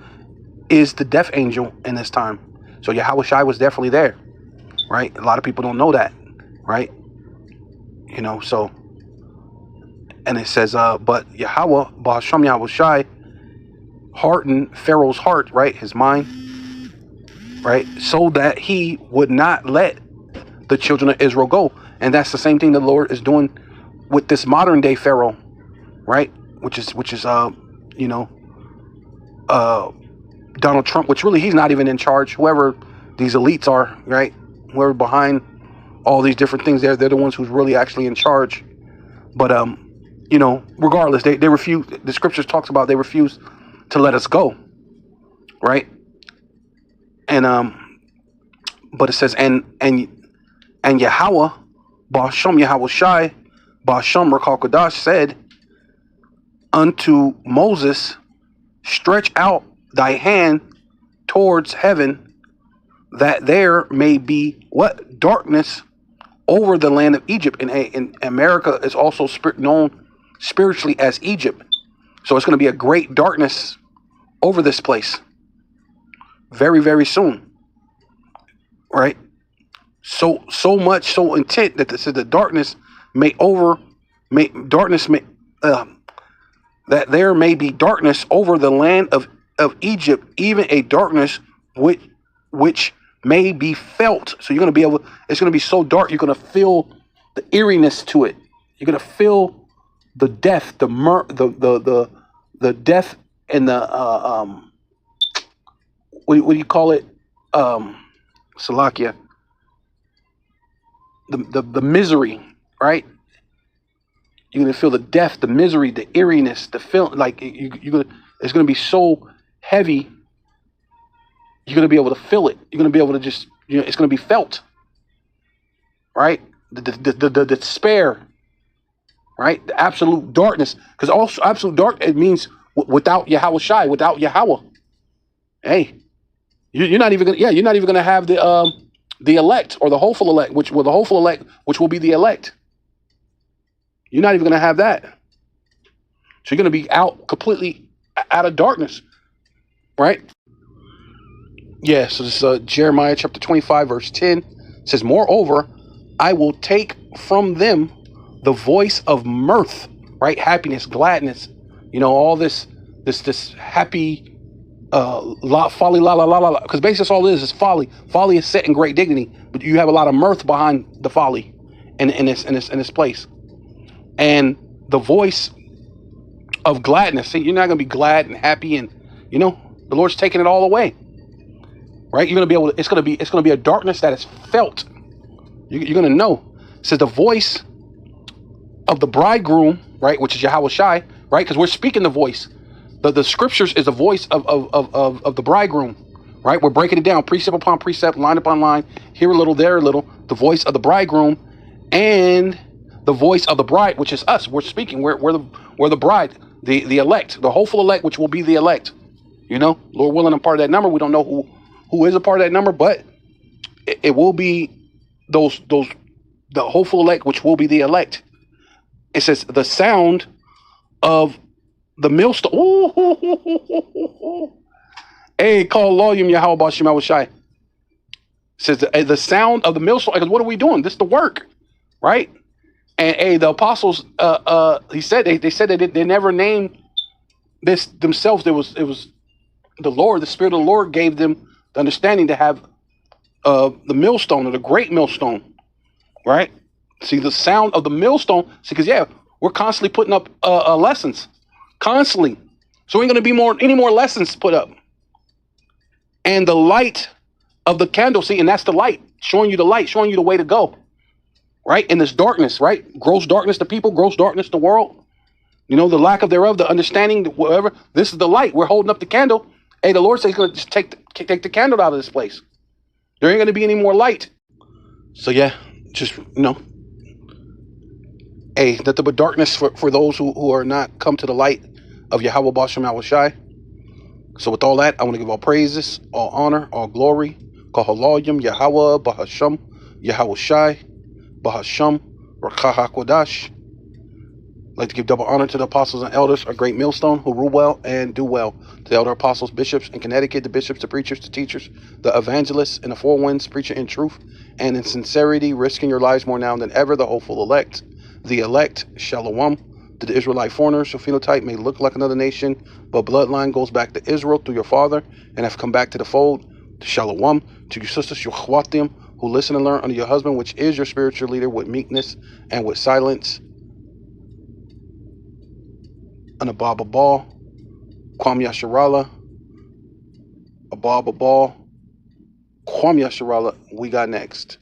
is the death angel in this time. So Yahushai was definitely there, right? A lot of people don't know that, right? You know, so, and it says, but Yahweh Ba'Shem Yahushai hardened Pharaoh's heart, right? His mind, right? So that he would not let the children of Israel go. And that's the same thing the Lord is doing with this modern day Pharaoh, right? Which is you know, Donald Trump, which really he's not even in charge. Whoever these elites are, right? Whoever behind all these different things, they're the ones who's really actually in charge. But you know, regardless, they refuse. The scriptures talks about they refuse to let us go, right? And but it says and Yahweh Ba'Shem Yahushai Ba'Shem Rakal Kodash said unto Moses, stretch out thy hand towards heaven, that there may be what? Darkness over the land of Egypt. And America is also known spiritually as Egypt. So it's going to be a great darkness over this place very, very soon. Right? So much, so intent that this is the darkness that there may be darkness over the land of Egypt, even a darkness which may be felt. So you're going to be able, it's going to be so dark, you're going to feel the eeriness to it. You're going to feel the death, the death and the, what do you call it? Salakia. The misery, right? You're going to feel the death, the misery, the eeriness, the feel like it's going to be so heavy. You're going to be able to feel it. You're going to be able to just, you know, it's going to be felt, right? The despair, right? The absolute darkness, because also absolute dark, it means without Yahushai, without Yahweh, Hey, you're not even gonna, yeah, you're not even gonna have the elect or the hopeful elect, which will be the elect. You're not even gonna have that. So you're gonna be out completely out of darkness, right? Yeah. So this is Jeremiah chapter 25 verse 10. It says, "Moreover, I will take from them the voice of mirth," right? Happiness, gladness, all this happy folly, la la la la, because basically that's all it is folly. Folly is set in great dignity, but you have a lot of mirth behind the folly in this place. And the voice of gladness. See, you're not gonna be glad and happy, and the Lord's taking it all away. Right? You're gonna be able to, it's gonna be a darkness that is felt. You're gonna know. It says the voice of the bridegroom, right, which is Yahweh Shai, right? Because we're speaking the voice. The scriptures is the voice of the bridegroom, right? We're breaking it down, precept upon precept, line upon line, here a little, there a little. The voice of the bridegroom and the voice of the bride, which is us. We're speaking. We're the bride, the elect, the hopeful elect, which will be the elect. Lord willing, I'm part of that number. We don't know who is a part of that number, but it will be the hopeful elect, which will be the elect. It says the sound of the millstone. Hey, call Loyum Yahweh Bashim Shai. Says the sound of the millstone. Because what are we doing? This is the work, right? And the apostles, he said they said they never named this themselves. It was the Lord, the Spirit of the Lord gave them the understanding to have the millstone, or the great millstone, right? See the sound of the millstone. See, because we're constantly putting up lessons, constantly. So ain't gonna be any more lessons put up. And the light of the candle, see, and that's the light, showing you the light, showing you the way to go, right? In this darkness, right? Gross darkness to people, gross darkness to the world. The lack of thereof, the understanding, whatever. This is the light. We're holding up the candle. Hey, the Lord says He's gonna just take the candle out of this place. There ain't gonna be any more light. So just hey, nothing but darkness for those who are not come to the light of Yahweh Bashem Shai. So with all that, I want to give all praises, all honor, all glory. Kahalayim Yahweh Bahasham Yahweh Shai Bahasham Rakah HaKodash. I'd like to give double honor to the apostles and elders, a great millstone, who rule well and do well. To the elder apostles, bishops in Connecticut, the bishops, the preachers, the teachers, the evangelists, and the four winds, preaching in truth and in sincerity, risking your lives more now than ever, the hopeful elect. The elect, Shalom, to the Israelite foreigners, whose phenotype may look like another nation, but bloodline goes back to Israel through your father, and have come back to the fold. To Shalom, to your sisters, your chwatim, who listen and learn under your husband, which is your spiritual leader, with meekness and with silence. Anababa Ball, Kwam Yasharala, Ababa Ball, Kwam Yasharala, we got next.